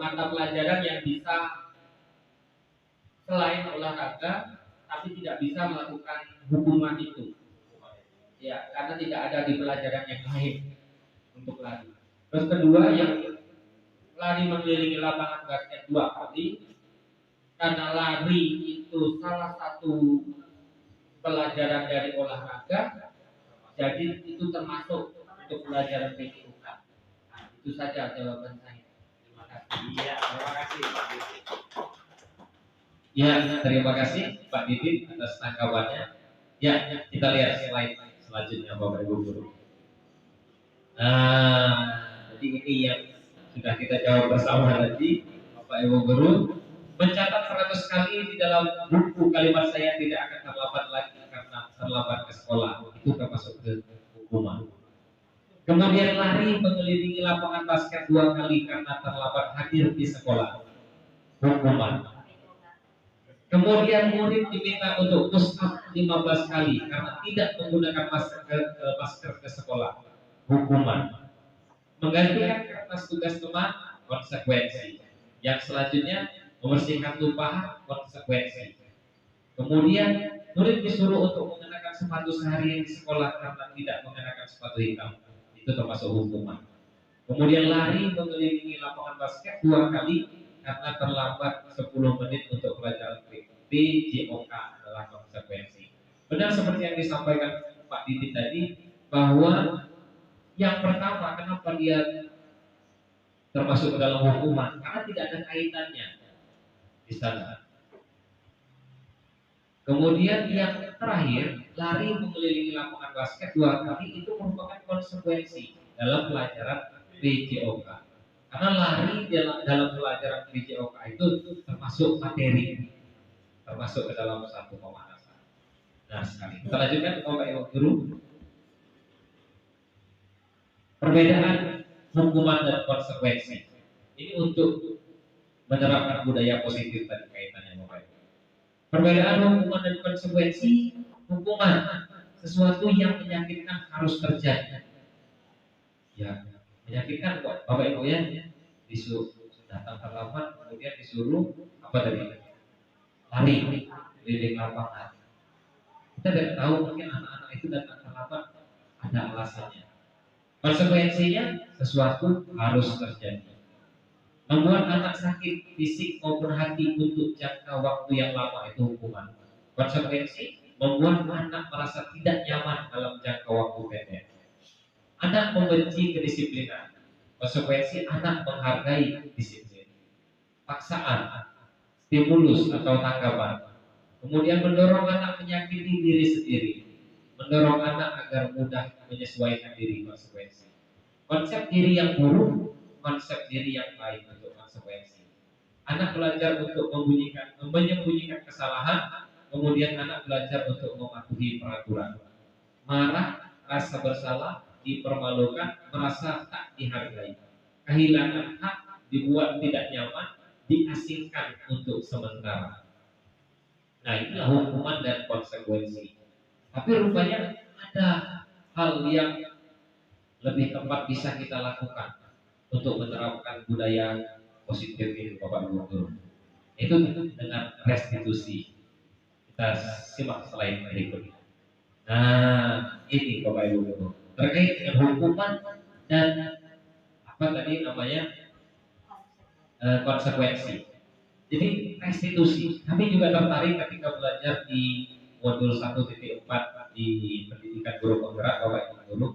mata pelajaran yang bisa selain olahraga, tapi tidak bisa melakukan hukuman itu. Ya, karena tidak ada di pelajaran yang lain untuk lari. Terus kedua, yang lari mengelilingi lapangan basket 2 kali karena lari itu salah satu pelajaran dari olahraga, jadi itu termasuk untuk pelajaran PJOK. Nah, itu saja jawaban saya. Terima kasih. Iya, terima kasih Pak Didit. Ya, terima kasih Pak Didit atas tanggapannya. Ya, kita lihat slide selanjutnya Bapak Ibu guru. Nah, jadi ini yang sudah kita jawab bersama tadi Bapak Ibu guru. Mencatat 100 kali di dalam buku kalimat saya tidak akan terlambat lagi karena terlambat ke sekolah. Itu termasuk ke hukuman. Kemudian lari mengelilingi lapangan basket 2 kali karena terlambat hadir di sekolah. Hukuman. Kemudian murid diminta untuk push up 15 kali karena tidak menggunakan masker ke sekolah. Hukuman. Menggantikan kertas tugas teman, konsekuensi. Yang selanjutnya, membersihkan tumpahan, konsekuensi. Kemudian murid disuruh untuk mengenakan sepatu seharian di sekolah karena tidak mengenakan sepatu hitam. Itu termasuk hukuman. Kemudian lari mengelilingi lapangan basket 2 kali karena terlambat 10 menit untuk pelajaran PJOK adalah konsekuensi. Benar seperti yang disampaikan Pak Didi tadi, bahwa yang pertama, kenapa dia termasuk ke dalam hukuman? Karena tidak ada kaitannya di sana. Kemudian yang terakhir, lari mengelilingi lapangan basket 2 kali itu merupakan konsekuensi dalam pelajaran PJOK. Karena lari dalam pelajaran PJOK itu termasuk materi, termasuk ke dalam satu pemanasan. Nah, sekali. Kita lanjutkan Bapak Ibu guru. Perbedaan hukuman dan konsekuensi. Ini untuk menerapkan budaya positif tadi kaitannya Bapak Ibu. Perbedaan hukuman dan konsekuensi. Hukuman sesuatu yang menyakitkan harus terjadi. Ya, menyakitkan kok Bapak Ibu ya. datang terlambat kemudian disuruh apa tadi, lari keliling lapangan. Kita tidak tahu, mungkin anak-anak itu datang terlambat ada alasannya. Konsekuensinya sesuatu harus terjadi. Membuat anak sakit fisik maupun hati untuk jangka waktu yang lama itu hukuman. Konsekuensi membuat anak merasa tidak nyaman dalam jangka waktu pendek. Anak membenci kedisiplinan. Konsekuensi anak menghargai disiplin. Paksaan, stimulus atau tanggapan. Kemudian mendorong anak menyakiti diri sendiri. Mendorong anak agar mudah menyesuaikan diri. Konsekuensi. Konsep diri yang buruk, konsep diri yang baik untuk konsekuensi. Anak belajar untuk menyembunyikan kesalahan, kemudian anak belajar untuk mematuhi peraturan. Marah, rasa bersalah, dipermalukan, merasa tak dihargai. Kehilangan hak, dibuat tidak nyaman, diasingkan untuk sementara. Nah, inilah hukuman dan konsekuensi. Tapi rupanya ada hal yang lebih tepat bisa kita lakukan untuk menerapkan budaya positif ini, Bapak Ibu Guru. Itu dengan restitusi. Kita simak selain berikut. Nah, ini Bapak Ibu Guru terkait dengan hukuman dan apa tadi namanya konsekuensi. Jadi restitusi. Kami juga tertarik ketika belajar di modul 1.4 di pendidikan guru penggerak Bapak Ibu Guru.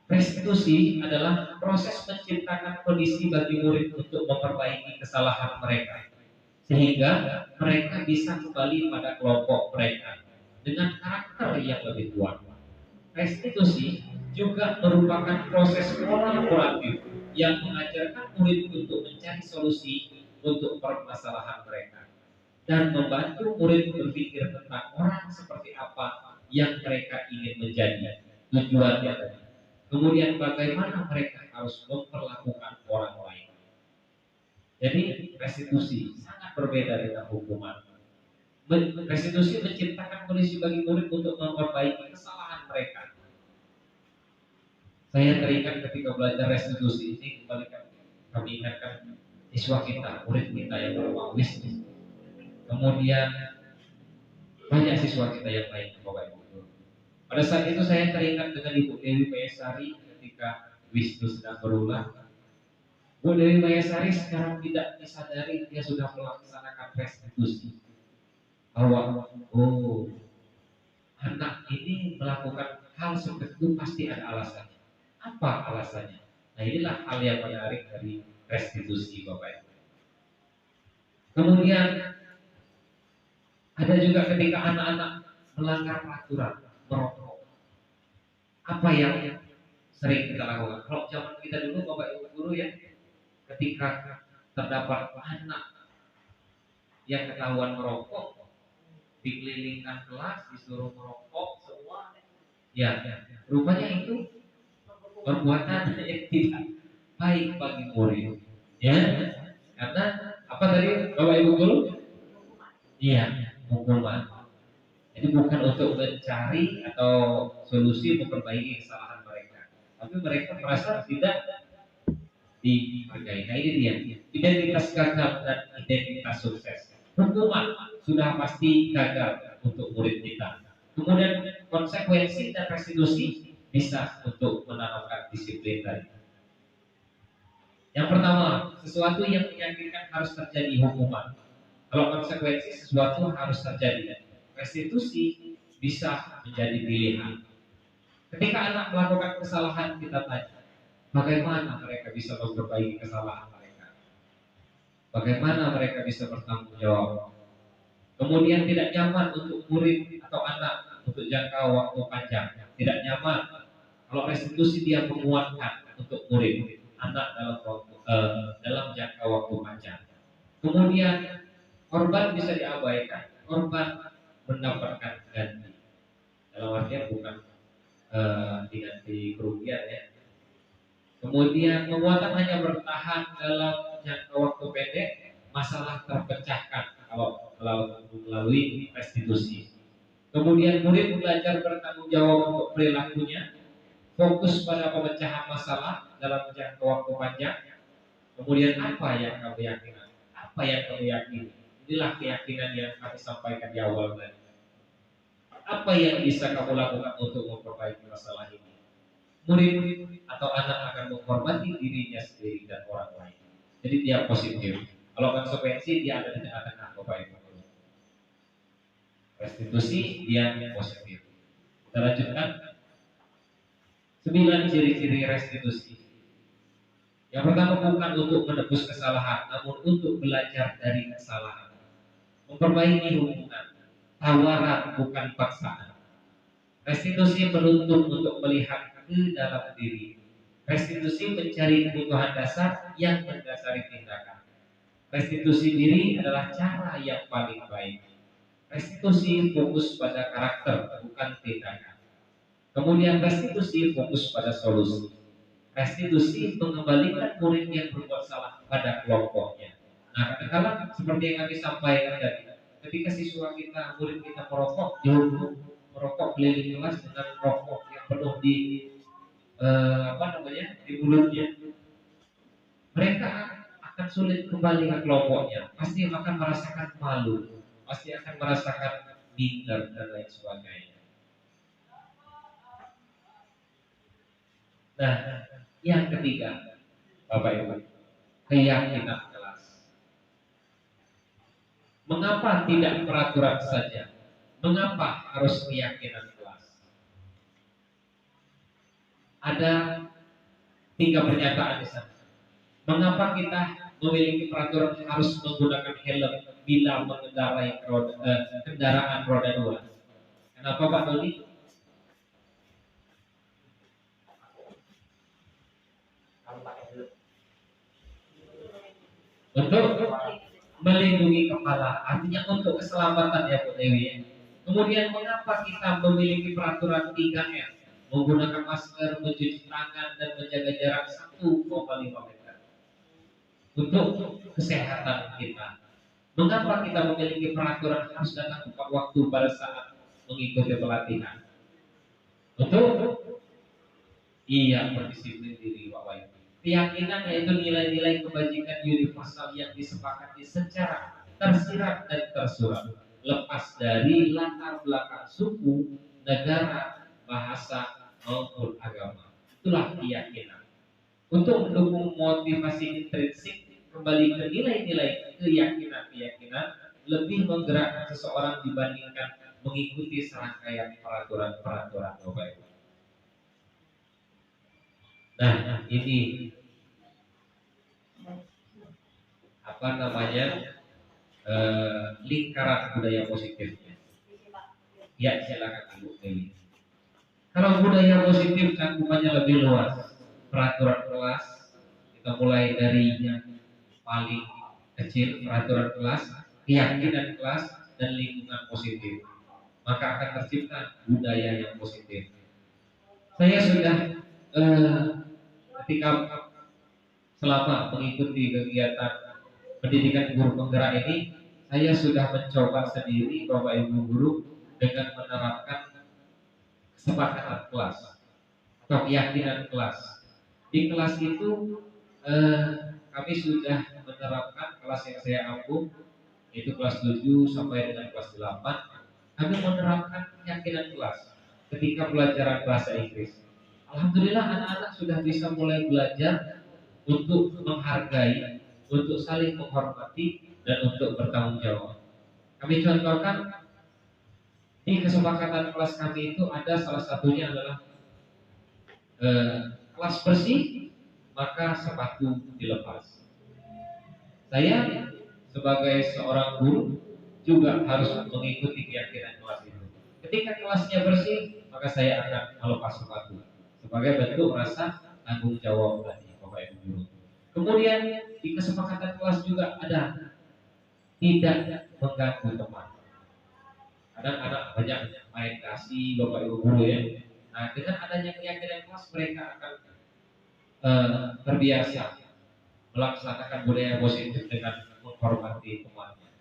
Restitusi adalah proses menciptakan kondisi bagi murid untuk memperbaiki kesalahan mereka, sehingga mereka bisa kembali pada kelompok mereka dengan karakter yang lebih kuat. Restitusi juga merupakan proses kolaboratif yang mengajarkan murid untuk mencari solusi untuk permasalahan mereka dan membantu murid berpikir tentang orang seperti apa yang mereka ingin menjadi, tujuannya tadi. Kemudian bagaimana mereka harus memperlakukan orang lain. Jadi restitusi sangat berbeda dengan hukuman. Restitusi menciptakan kondisi bagi murid untuk memperbaiki kesalahan mereka. Saya teringat ketika belajar restitusi ini, kami ingatkan siswa kita, murid kita yang bernama Wisnu. Kemudian banyak siswa kita yang lain, Bapak Ibu. Pada saat itu saya teringat dengan Ibu Dewi Mayasari ketika Wisnu sedang berulang. Bu Dewi Mayasari sekarang tidak disadari dia sudah melaksanakan restitusi. Bahwa anak ini melakukan hal seperti itu pasti ada alasannya. Apa alasannya? Nah, inilah hal yang menarik dari restitusi, Bapak Ibu. Kemudian ada juga ketika anak-anak melanggar peraturan, merokok. Apa yang sering kita lakukan? Kalau zaman kita dulu, Bapak Ibu Guru ya, ketika terdapat anak yang ketahuan merokok, dikelilingkan kelas, disuruh merokok semua, ya, rupanya itu perbuatan yang tidak baik bagi murid, ya, karena apa tadi Bapak Ibu Guru? Iya, hukuman. Jadi bukan untuk mencari atau solusi memperbaiki kesalahan mereka, tapi mereka merasa tidak dihargai. Nah, ini dia identitas gagal dan identitas sukses. Hukuman sudah pasti gagal untuk murid kita. Kemudian konsekuensi dan restitusi bisa untuk menanamkan disiplin tadi. Yang pertama, sesuatu yang menyakitkan harus terjadi hukuman. Kalau konsekuensi sesuatu harus terjadi. Restitusi bisa menjadi pilihan. Ketika anak melakukan kesalahan, kita tanya, bagaimana mereka bisa memperbaiki kesalahan mereka? Bagaimana mereka bisa bertanggung jawab? Kemudian tidak nyaman untuk murid atau anak untuk jangka waktu panjang. Tidak nyaman kalau restitusi dia menguatkan untuk murid anak dalam jangka waktu panjang. Kemudian korban bisa diabaikan, korban mendapatkan ganti. Dalam artian bukan diganti kerugian ya. Kemudian penguatan hanya bertahan dalam jangka waktu pendek, masalah terpecahkan kalau melalui restitusi. Kemudian murid belajar bertanggung jawab untuk perilakunya, fokus pada pemecahan masalah dalam jangka waktu panjang. Kemudian apa yang kamu yakinkan? Apa yang kamu yakini? Inilah keyakinan yang kami sampaikan di awal tadi. Apa yang bisa kamu lakukan untuk memperbaiki masalah ini? Murid atau anak akan menghormati dirinya sendiri dan orang lain. Jadi dia positif. Kalau konsekuensi dia ada di tengah-tengah Bapak Ibu. Restitusi dia positif. Kita lanjutkan 9 ciri-ciri restitusi. Yang pertama bukan untuk menebus kesalahan, namun untuk belajar dari kesalahan. Memperbaiki hubungan, tawaran bukan paksaan. Restitusi menuntut untuk melihat ke dalam diri. Restitusi mencari kebutuhan dasar yang mendasari tindakan. Restitusi diri adalah cara yang paling baik. Restitusi fokus pada karakter, bukan tindakan. Kemudian restitusi fokus pada solusi. Restitusi mengembalikan murid yang berbuat salah pada kelompoknya. Nah, kadang-kadang seperti yang kami sampaikan tadi, ketika siswa kita, murid kita merokok, jauh merokok keliling kelas dengan rokok yang penuh di di mulutnya, mereka akan sulit kembali ke kelompoknya. Pasti akan merasakan malu, pasti akan merasakan minder dan lain sebagainya. Nah, yang ketiga, Bapak Ibu, keyakinan kelas. Mengapa tidak peraturan saja? Mengapa harus keyakinan kelas? Ada 3 pernyataan di sana. Mengapa kita memiliki peraturan harus menggunakan helm bila mengendarai kendaraan roda 2? Kenapa Pak Doni? Untuk melindungi kepala, artinya untuk keselamatan ya Bu Dewi. Kemudian mengapa kita memiliki peraturan 3M? Menggunakan masker, mencuci tangan, dan menjaga jarak 1,5 meter untuk kesehatan kita. Mengapa kita memiliki peraturan harus datang tepat waktu pada saat mengikuti pelatihan? Untuk berdisiplin diri Bapak Ibu. Keyakinan yaitu nilai-nilai kebajikan universal yang disepakati secara tersirat dan tersurat, lepas dari latar belakang suku, negara, bahasa maupun agama. Itulah keyakinan. Untuk mendukung motivasi intrinsik, kembali ke nilai-nilai keyakinan lebih menggerakkan seseorang dibandingkan mengikuti serangkaian peraturan-peraturan Bapak Ibu. Nah, ini lingkaran budaya positifnya. Ya, silakan Ibu Dewi. Kalau budaya positif cakupannya lebih luas. Peraturan kelas, kita mulai dari yang paling kecil, peraturan kelas, keyakinan kelas, dan lingkungan positif. Maka akan tercipta budaya yang positif. Saya sudah ketika selama mengikuti kegiatan pendidikan guru penggerak ini, saya sudah mencoba sendiri Bapak Ibu guru dengan menerapkan kesepakatan kelas atau keyakinan kelas. Di kelas itu kami sudah menerapkan kelas yang saya ampuh, yaitu kelas 7 sampai dengan kelas 8. Kami menerapkan keyakinan kelas ketika pelajaran bahasa Inggris. Alhamdulillah anak-anak sudah bisa mulai belajar untuk menghargai, untuk saling menghormati, dan untuk bertanggung jawab. Kami contohkan di kesepakatan kelas kami itu ada salah satunya adalah kelas bersih, maka sepatu dilepas. Saya sebagai seorang guru juga harus mengikuti keyakinan kelas itu. Ketika kelasnya bersih, maka saya akan melepas sepatu sebagai bentuk rasa tanggung jawab tadi Bapak Ibu guru. Kemudian di kesepakatan kelas juga ada tidak mengganggu teman. Kadang anak banyak main kasih Bapak Ibu guru ya. Nah, dengan adanya keyakinan kelas mereka akan terbiasa melaksanakan budaya positif dengan menghormati temannya.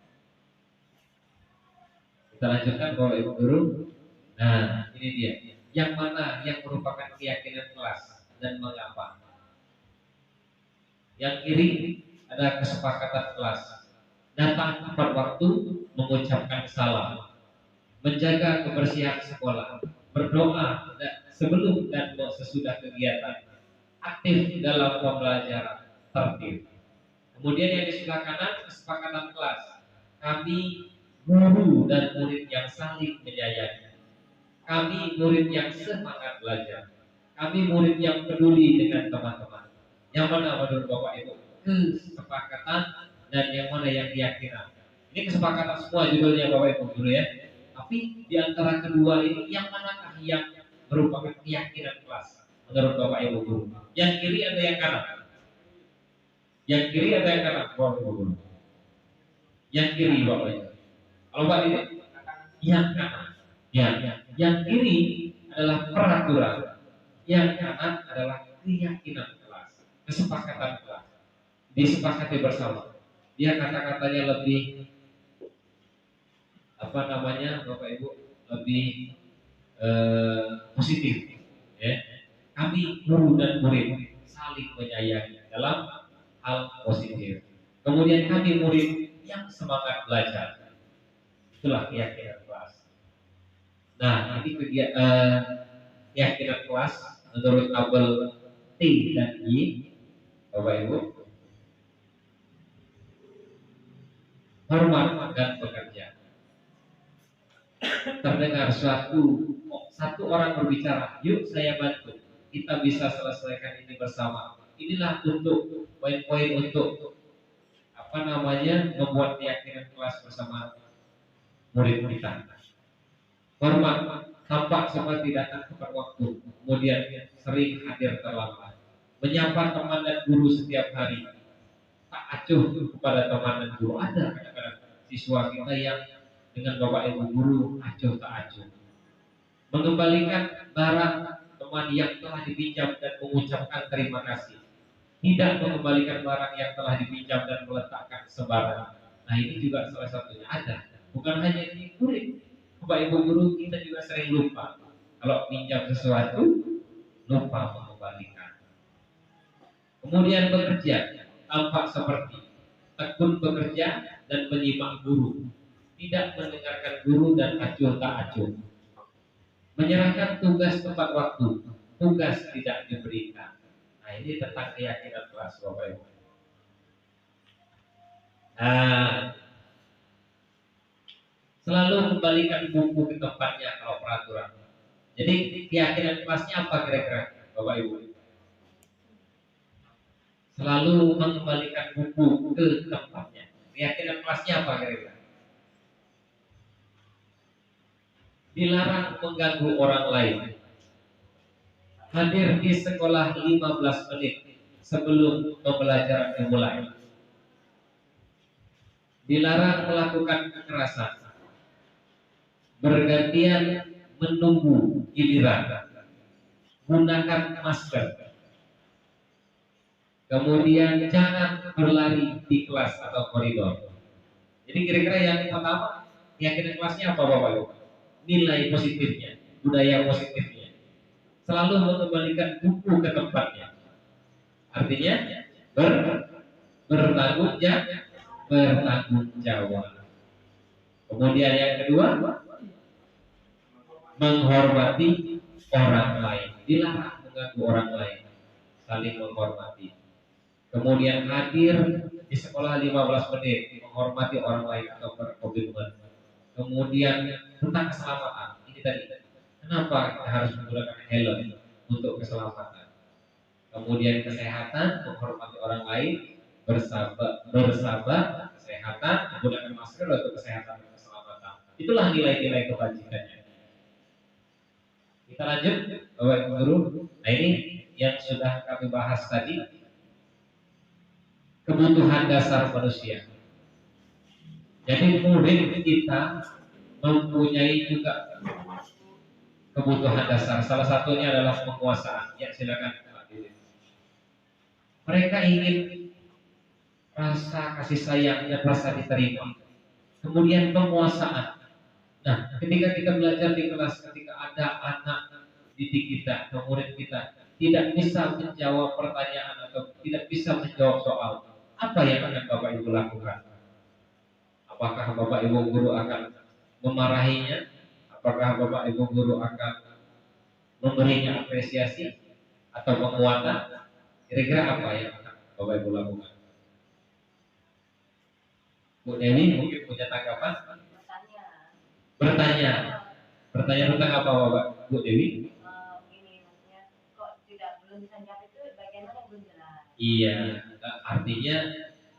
Kita lanjutkan Bapak Ibu guru. Nah, ini dia. Yang mana yang merupakan keyakinan kelas dan mengapa? Yang kiri ada kesepakatan kelas. Datang tepat waktu, mengucapkan salam, menjaga kebersihan sekolah, berdoa sebelum dan sesudah kegiatan, aktif dalam pembelajaran, tertib. Kemudian yang di sebelah kanan kesepakatan kelas. Kami guru dan murid yang saling menyayangi. Kami murid yang semangat belajar. Kami murid yang peduli dengan teman-teman. Yang mana menurut Bapak Ibu? Kesepakatan dan yang mana yang keyakinan. Ini kesepakatan semua judulnya Bapak Ibu dulu ya. Tapi di antara kedua ini yang manakah yang merupakan keyakinan kelas menurut Bapak Ibu guru? Yang kiri atau yang kanan? Yang kiri atau yang kanan? Bapak Ibu guru. Yang kiri Bapak Ibu. Kalau Pak ini yang kanan. Ya, yang kiri adalah peraturan, yang kanan adalah keyakinan kelas, kesepakatan kelas, disepakati bersama. Dia kata-katanya lebih Bapak Ibu, lebih positif. Ya. Kami guru dan murid saling menyayangi dalam hal positif. Kemudian kami murid yang semangat belajar. Itulah keyakinan kelas. Nah, ini keyakinan kelas menurut tabel T dan I, Bapak Ibu. Hormat dan bekerja. Terdengar satu orang berbicara, yuk saya bantu, kita bisa selesaikan ini bersama. Inilah untuk poin-poin untuk membuat keyakinan kelas bersama murid kita. Hormat, tampak seperti datang tepat waktu, kemudian sering hadir terlambat. Menyapa teman dan guru setiap hari. Tak acuh kepada teman dan guru. Ada kadang-kadang siswa kita yang dengan Bapak Ibu guru acuh tak acuh. Mengembalikan barang teman yang telah dipinjam dan mengucapkan terima kasih. Tidak mengembalikan barang yang telah dipinjam dan meletakkan sembarangan. Nah ini juga salah satunya ada. Bukan hanya di murid. Bapak Ibu guru kita juga sering lupa. Kalau pinjam sesuatu, lupa mengembalikan. Kemudian bekerja, tampak seperti tekun bekerja dan menyimak guru. Tidak mendengarkan guru dan acuh tak acuh. Menyerahkan tugas tepat waktu, tugas tidak diberikan. Nah ini tentang keyakinan kelas Bapak Ibu. Nah, selalu kembalikan buku ke tempatnya kalau peraturan. Jadi keyakinan kelasnya apa kira-kira Bapak Ibu? Selalu mengembalikan buku ke tempatnya. Keyakinan kelasnya apa kira-kira? Dilarang mengganggu orang lain. Hadir di sekolah 15 menit sebelum pembelajaran dimulai. Dilarang melakukan kekerasan. Bergantian menunggu giliran. Gunakan masker. Kemudian jangan berlari di kelas atau koridor. Jadi kira-kira yang pertama, keyakinan kelasnya apa Bapak Ibu? Nilai positifnya, budaya positifnya. Selalu mengembalikan buku ke tempatnya. Artinya bertanggung jawab. Kemudian yang kedua, menghormati orang lain. Dilarang mengganggu orang lain. Saling menghormati. Kemudian hadir di sekolah 15 menit, menghormati orang lain atau berkomitmen. Kemudian tentang keselamatan. Ini tadi. Kenapa kita harus menggunakan helm untuk keselamatan? Kemudian kesehatan, menghormati orang lain, bersabar, kesehatan, menggunakan masker untuk kesehatan dan keselamatan. Itulah nilai-nilai kebajikannya. Kita lanjut, Bapak Ibu Guru. Nah ini yang sudah kami bahas tadi, kebutuhan dasar manusia. Jadi murid kita mempunyai juga kebutuhan dasar. Salah satunya adalah penguasaan. Ya silakan Pak Didi. Mereka ingin rasa kasih sayang dan rasa diterima. Kemudian penguasaan. Nah, ketika kita belajar di kelas, ketika ada anak didik kita, murid kita tidak bisa menjawab pertanyaan atau tidak bisa menjawab soal, apa yang akan Bapak Ibu lakukan? Apakah Bapak Ibu guru akan memarahinya? Apakah Bapak Ibu guru akan memberinya apresiasi atau penguatan? Kira-kira apa yang akan Bapak Ibu lakukan? Bu Dewi mungkin punya tanggapan? Bertanya. Bertanya tentang apa Bapak Bu Dewi? Ini maksudnya kok belum bisa jawab itu bagaimana yang belum jelas. Iya, artinya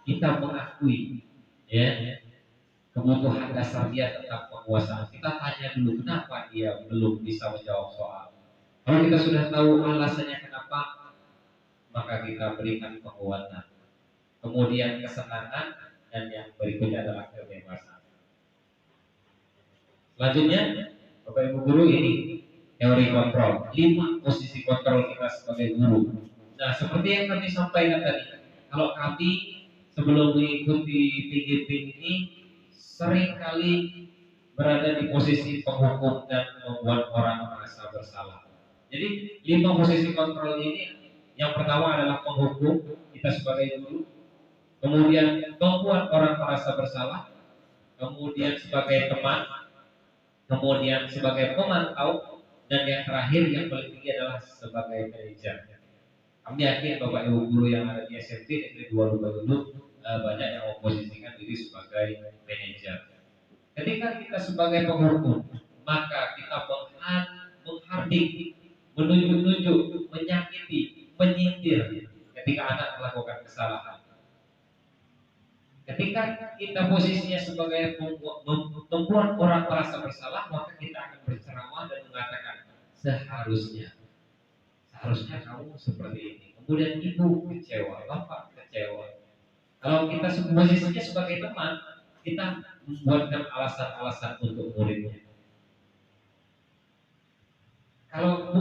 kita mengakui ya kebutuhan dasar dia tentang penguasaan. Kita tanya dulu kenapa dia belum bisa menjawab soal. Kalau kita sudah tahu alasannya kenapa, maka kita berikan penguatan. Kemudian kesenangan, dan yang berikutnya adalah kebebasan. Selanjutnya, Bapak Ibu guru, ini teori kontrol. 5 posisi kontrol kita sebagai guru. Nah, seperti yang kami sampaikan tadi, kalau kami sebelum mengikuti PGP ini seringkali berada di posisi penghukum dan membuat orang merasa bersalah. Jadi 5 posisi kontrol ini, yang pertama adalah penghukum kita sebagai guru, kemudian membuat orang merasa bersalah, kemudian sebagai teman, kemudian sebagai pemantau, dan yang terakhir yang paling tinggi adalah sebagai manajer. Kami yakin Bapak Ibu guru yang ada di SMP Negeri 2 Lumajang banyak yang memposisikan diri sebagai manajer. Ketika kita sebagai penghukum, maka kita menghardik, menunjuk-nunjuk, menyakiti, menyindir ketika anak melakukan kesalahan. Ketika kita posisinya sebagai membuat orang merasa bersalah, maka kita akan berceramah dan mengatakan seharusnya kamu seperti ini. Kemudian ibu kecewa, bapak kecewa. Kalau kita posisinya sebagai teman, kita membuatkan alasan-alasan untuk muridnya. Kalau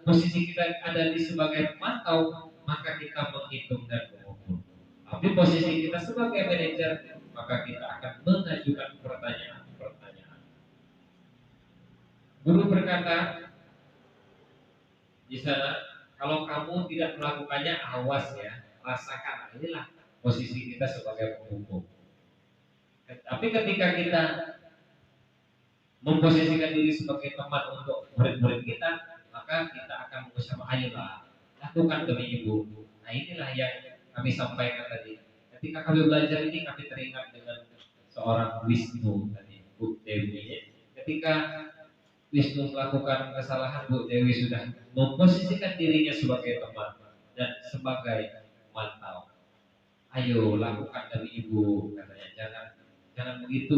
posisi kita ada di sebagai pemantau, maka kita menghitung dan mengukur. Tapi posisi kita sebagai manajer, maka kita akan mengajukan pertanyaan-pertanyaan. Guru berkata di sana, kalau kamu tidak melakukannya, awas ya, rasakan. Inilah posisi kita sebagai penghukum. Tapi ketika kita memposisikan diri sebagai teman untuk murid-murid kita, maka kita akan bersama, ayolah lakukan demi ibu. Nah, inilah yang kami sampaikan tadi. Ketika kami belajar ini, kami teringat dengan seorang Wisnu tadi, Bu Dewi. Ketika Wisnu melakukan kesalahan, Bu Dewi sudah memposisikan dirinya sebagai teman dan sebagai mantau. Ayo lakukan demi ibu, katanya. Jangan begitu.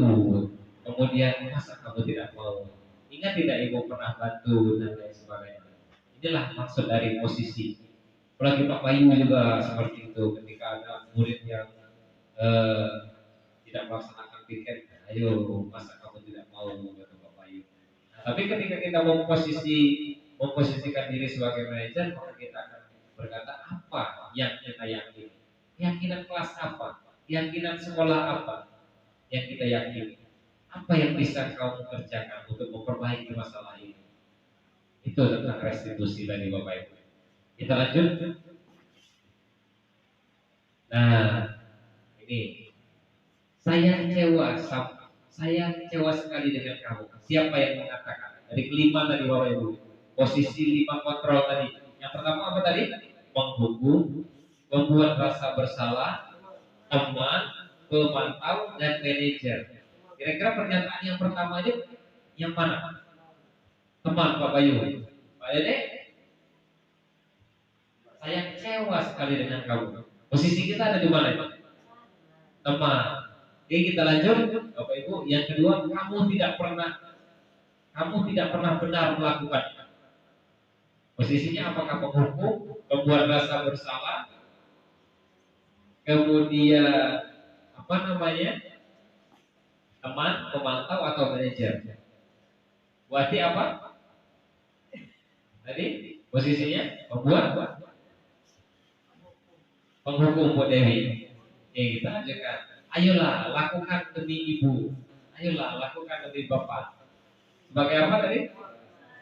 Kemudian masa kamu tidak mau? Ingat tidak ibu pernah bantu dan lain sebagainya. Inilah maksud dari posisi. Apalagi Pak Bayu juga seperti itu. Ketika ada murid yang tidak melaksanakan piket, ayo masa kamu tidak mau, kata Pak Bayu. Nah, tapi ketika kita memposisikan diri sebagai manajer, maka kita akan berkata apa yang kita yakini. Keyakinan kelas apa? Keyakinan sekolah apa yang kita yakini? Apa yang bisa kamu kerjakan untuk memperbaiki masalah ini? Itu tentang restitusi dari Bapak Ibu. Kita lanjut. Nah, ini saya kecewa sekali dengan kamu. Siapa yang mengatakan? Dari kelima tadi Bapak Ibu. Posisi 5 kontrol tadi. Yang pertama apa tadi? Menghukum, membuat rasa bersalah, teman, pemantau, dan manajer. Kira-kira pernyataan yang pertama aja yang mana? Teman Pak Bayu. Pak Dede, saya kecewa sekali dengan kamu. Posisi kita ada di mana, Pak? Teman. Oke, kita lanjut, Bapak Ibu. Yang kedua, kamu tidak pernah benar melakukan. Posisinya apakah penghukum, membuat rasa bersalah, kemudian teman, pemantau, atau manajer? Berarti apa? Tadi posisinya membuat penghukum Bu Dewi. Oke, kita lanjutkan. Ayolah lakukan demi ibu. Ayolah lakukan demi bapak. Sebagai apa tadi?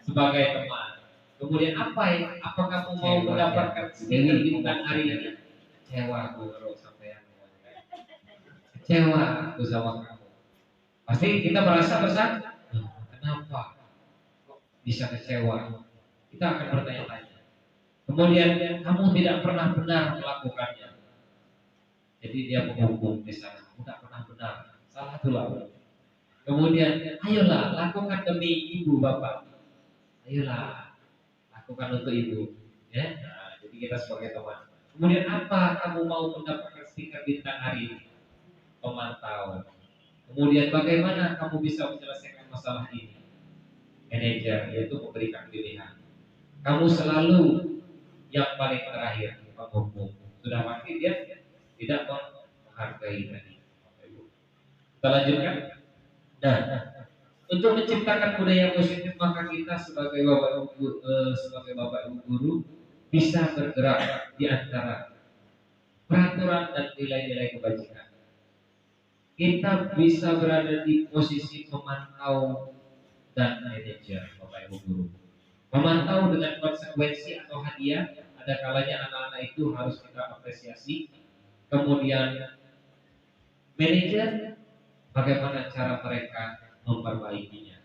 Sebagai teman. Kemudian apa ya? Apa kamu mau mendapatkan stiker bintang hari ini? Kecewa aku kalau sampai kecewa aku sama kamu. Pasti kita merasa bersalah. Kenapa kok bisa kecewa? Kita akan bertanya-tanya. Kemudian kamu tidak pernah benar melakukannya. Jadi dia menghukum di sana. Kamu tidak pernah benar. Salah tulah. Kemudian, ayolah lakukan demi ibu bapak. Ayolah lakukan untuk ibu. Ya. Nah, jadi kita sebagai teman. Kemudian apa kamu mau mendapatkan stiker bintang hari ini? Pemantau. Kemudian bagaimana kamu bisa menyelesaikan masalah ini? Manajer yaitu memberikan pilihan. Kamu selalu yang paling terakhir penghukum. Sudah pasti dia tidak menghargai tadi. Kita lanjutkan. Nah, untuk menciptakan budaya positif maka kita sebagai bapak ibu guru bisa bergerak di antara peraturan dan nilai-nilai kebajikan. Kita bisa berada di posisi pemantau dan manajer bapak ibu guru. Memantau dengan konsekuensi atau hadiah, ada kalanya anak-anak itu harus kita apresiasi. Kemudian manajer, bagaimana cara mereka memperbaikinya.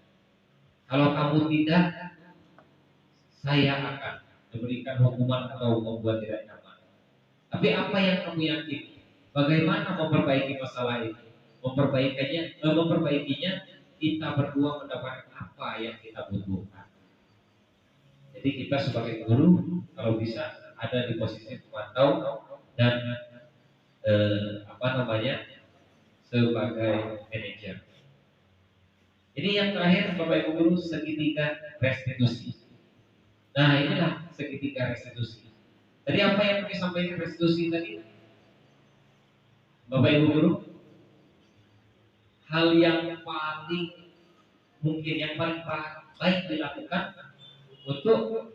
Kalau kamu tidak, saya akan memberikan hukuman atau membuat tidak nyaman. Tapi apa yang kamu yakini? Bagaimana memperbaiki masalah ini? Memperbaikinya kita berdua mendapatkan apa yang kita butuhkan. Jadi kita sebagai guru kalau bisa ada di posisi pemantau dan sebagai manajer. Ini yang terakhir Bapak Ibu guru, segitiga restitusi. Nah inilah segitiga restitusi. Tadi apa yang kami sampaikan restitusi tadi? Bapak Ibu guru, hal yang paling mungkin yang paling baik dilakukan untuk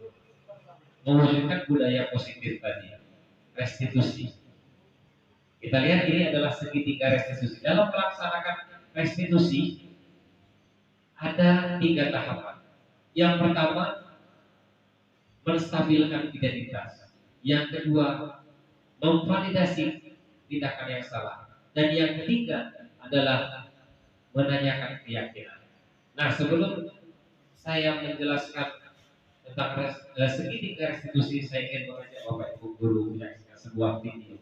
mewujudkan budaya positif tadi, restitusi. Kita lihat ini adalah segitiga restitusi. Dalam melaksanakan restitusi ada 3 tahapan. Yang pertama, menstabilkan identitas. Yang kedua, memvalidasi tindakan yang salah. Dan yang ketiga adalah menanyakan keyakinan. Nah, sebelum saya menjelaskan tentang segitiga restitusi, saya ingin mengajak Bapak Ibu guru menyaksikan sebuah video.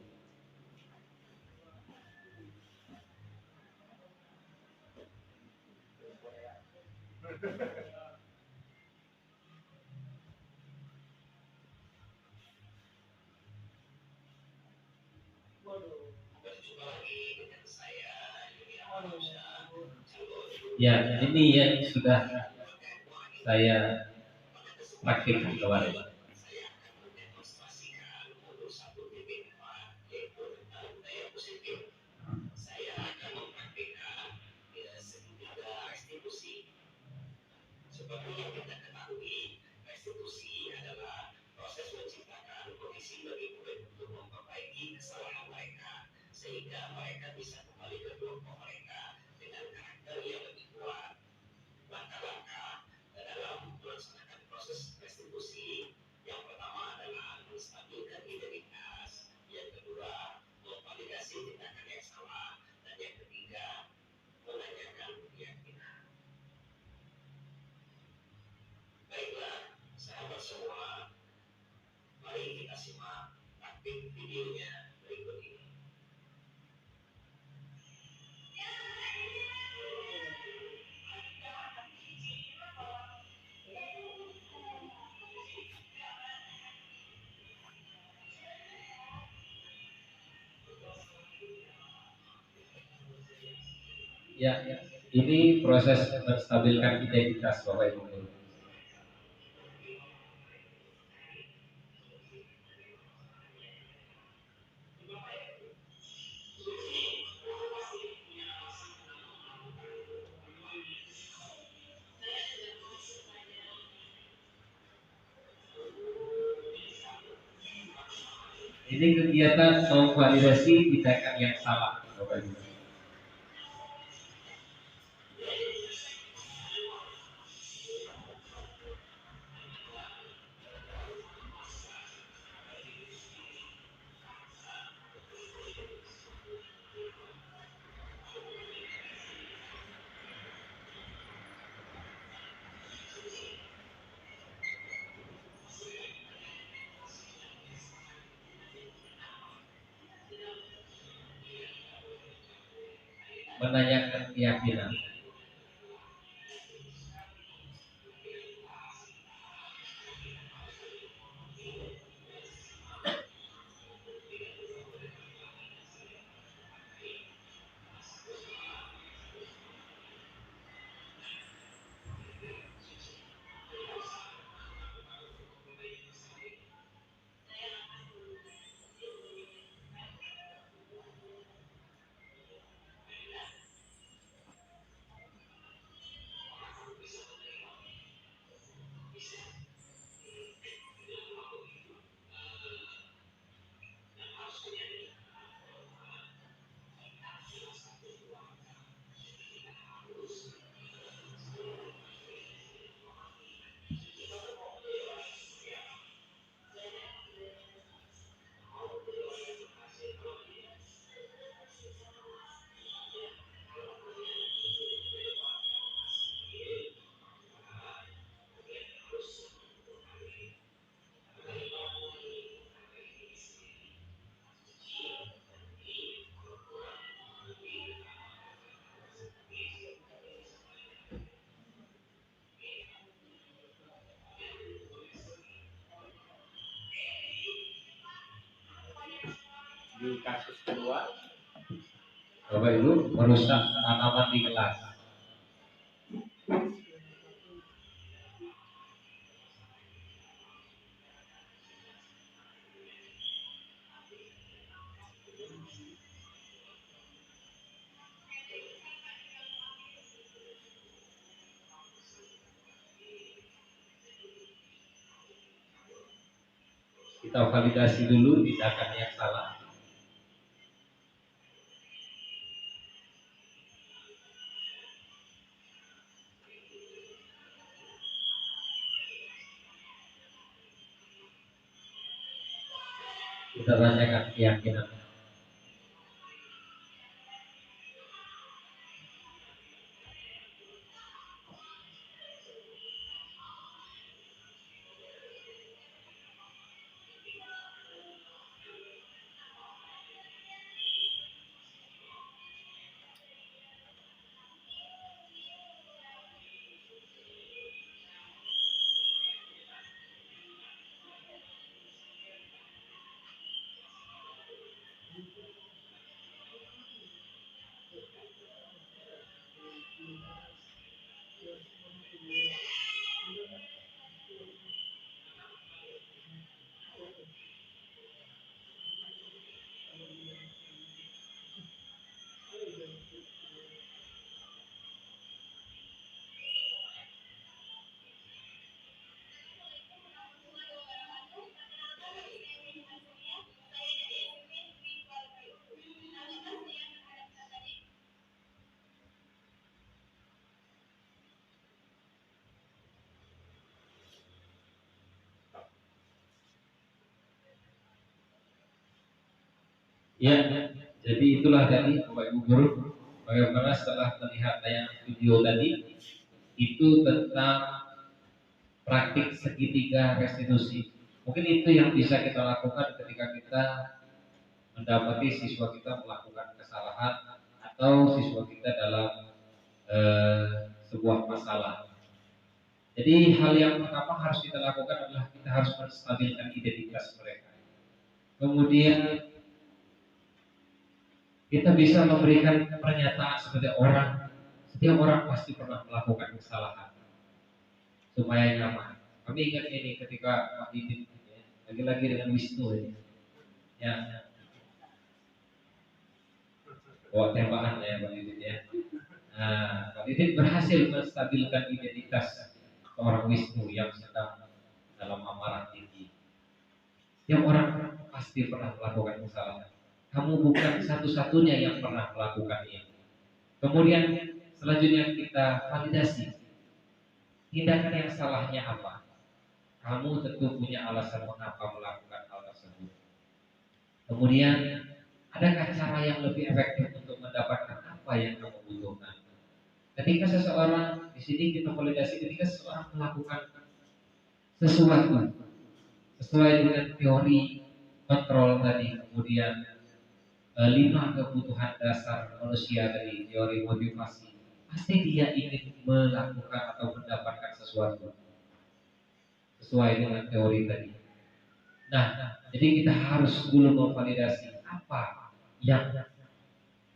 Ya, ini yang sudah saya praktikkan kemarin. Seperti yang kita ketahui, restitusi adalah proses menciptakan kondisi bagi murid untuk memperbaiki kesalahan mereka, sehingga mereka bisa kembali ke kelompok mereka dengan karakter yang lebih kuat. Langkah-langkah dalam melaksanakan proses restitusi, yang pertama adalah menstabilkan identitas, yang kedua memvalidasi tindakan yang salah, dan yang ketiga menanyakan keyakinan. Baiklah, sahabat semua, mari kita simak taktik videonya berikut ini. Ya, ini proses menstabilkan identitas Bapak Ibu guru. Ini kegiatan memvalidasi tindakan yang salah Bapak Ibu. menanyakan keyakinan. Di kasus kedua, Bapak Ibu merusak tanaman di kelas. Kita validasi dulu tindakan yang salah. Kita tanyakan keyakinan. Ya, jadi itulah tadi Bapak Ibu Guru, bagaimana setelah melihat tayangan video tadi itu tentang praktik segitiga restitusi. Mungkin itu yang bisa kita lakukan ketika kita mendapati siswa kita melakukan kesalahan atau siswa kita dalam sebuah masalah. Jadi hal yang pertama harus kita lakukan adalah kita harus menstabilkan identitas mereka. Kemudian kita bisa memberikan pernyataan seperti setiap orang pasti pernah melakukan kesalahan supaya nyaman. Kami ingat ini ketika Pak Didit lagi-lagi dengan Wisnu ini, ya, bawa tembakan ya Pak Didit ya. Nah, Pak Didit berhasil menstabilkan identitas seorang Wisnu yang sedang dalam amarah tinggi. Setiap orang pasti pernah melakukan kesalahan. Kamu bukan satu-satunya yang pernah melakukan ini. Kemudian selanjutnya kita validasi tindakan yang salahnya apa. Kamu tentu punya alasan mengapa melakukan hal tersebut. Kemudian adakah cara yang lebih efektif untuk mendapatkan apa yang kamu butuhkan? Ketika seseorang di sini kita validasi ketika seseorang melakukan sesuatu sesuai dengan teori kontrol tadi, kemudian lima kebutuhan dasar manusia tadi, teori motivasi, pasti dia ingin melakukan atau mendapatkan sesuatu sesuai dengan teori tadi. Nah, jadi kita harus dulu memvalidasi apa yang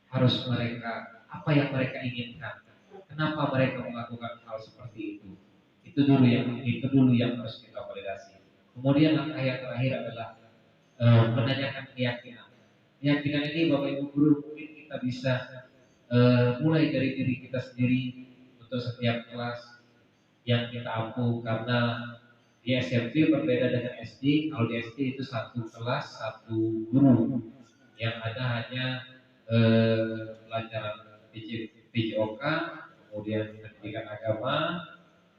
harus mereka, apa yang mereka inginkan, kenapa mereka melakukan hal seperti itu. Itu dulu yang harus kita validasi. Kemudian langkah yang terakhir adalah menanyakan keyakinan. Keyakinan ini Bapak Ibu guru mungkin kita bisa mulai dari diri kita sendiri untuk setiap kelas yang kita ampu, karena di SMP berbeda dengan SD. Kalau di SD itu satu kelas satu guru, yang ada hanya pelajaran PJOK, kemudian pendidikan agama,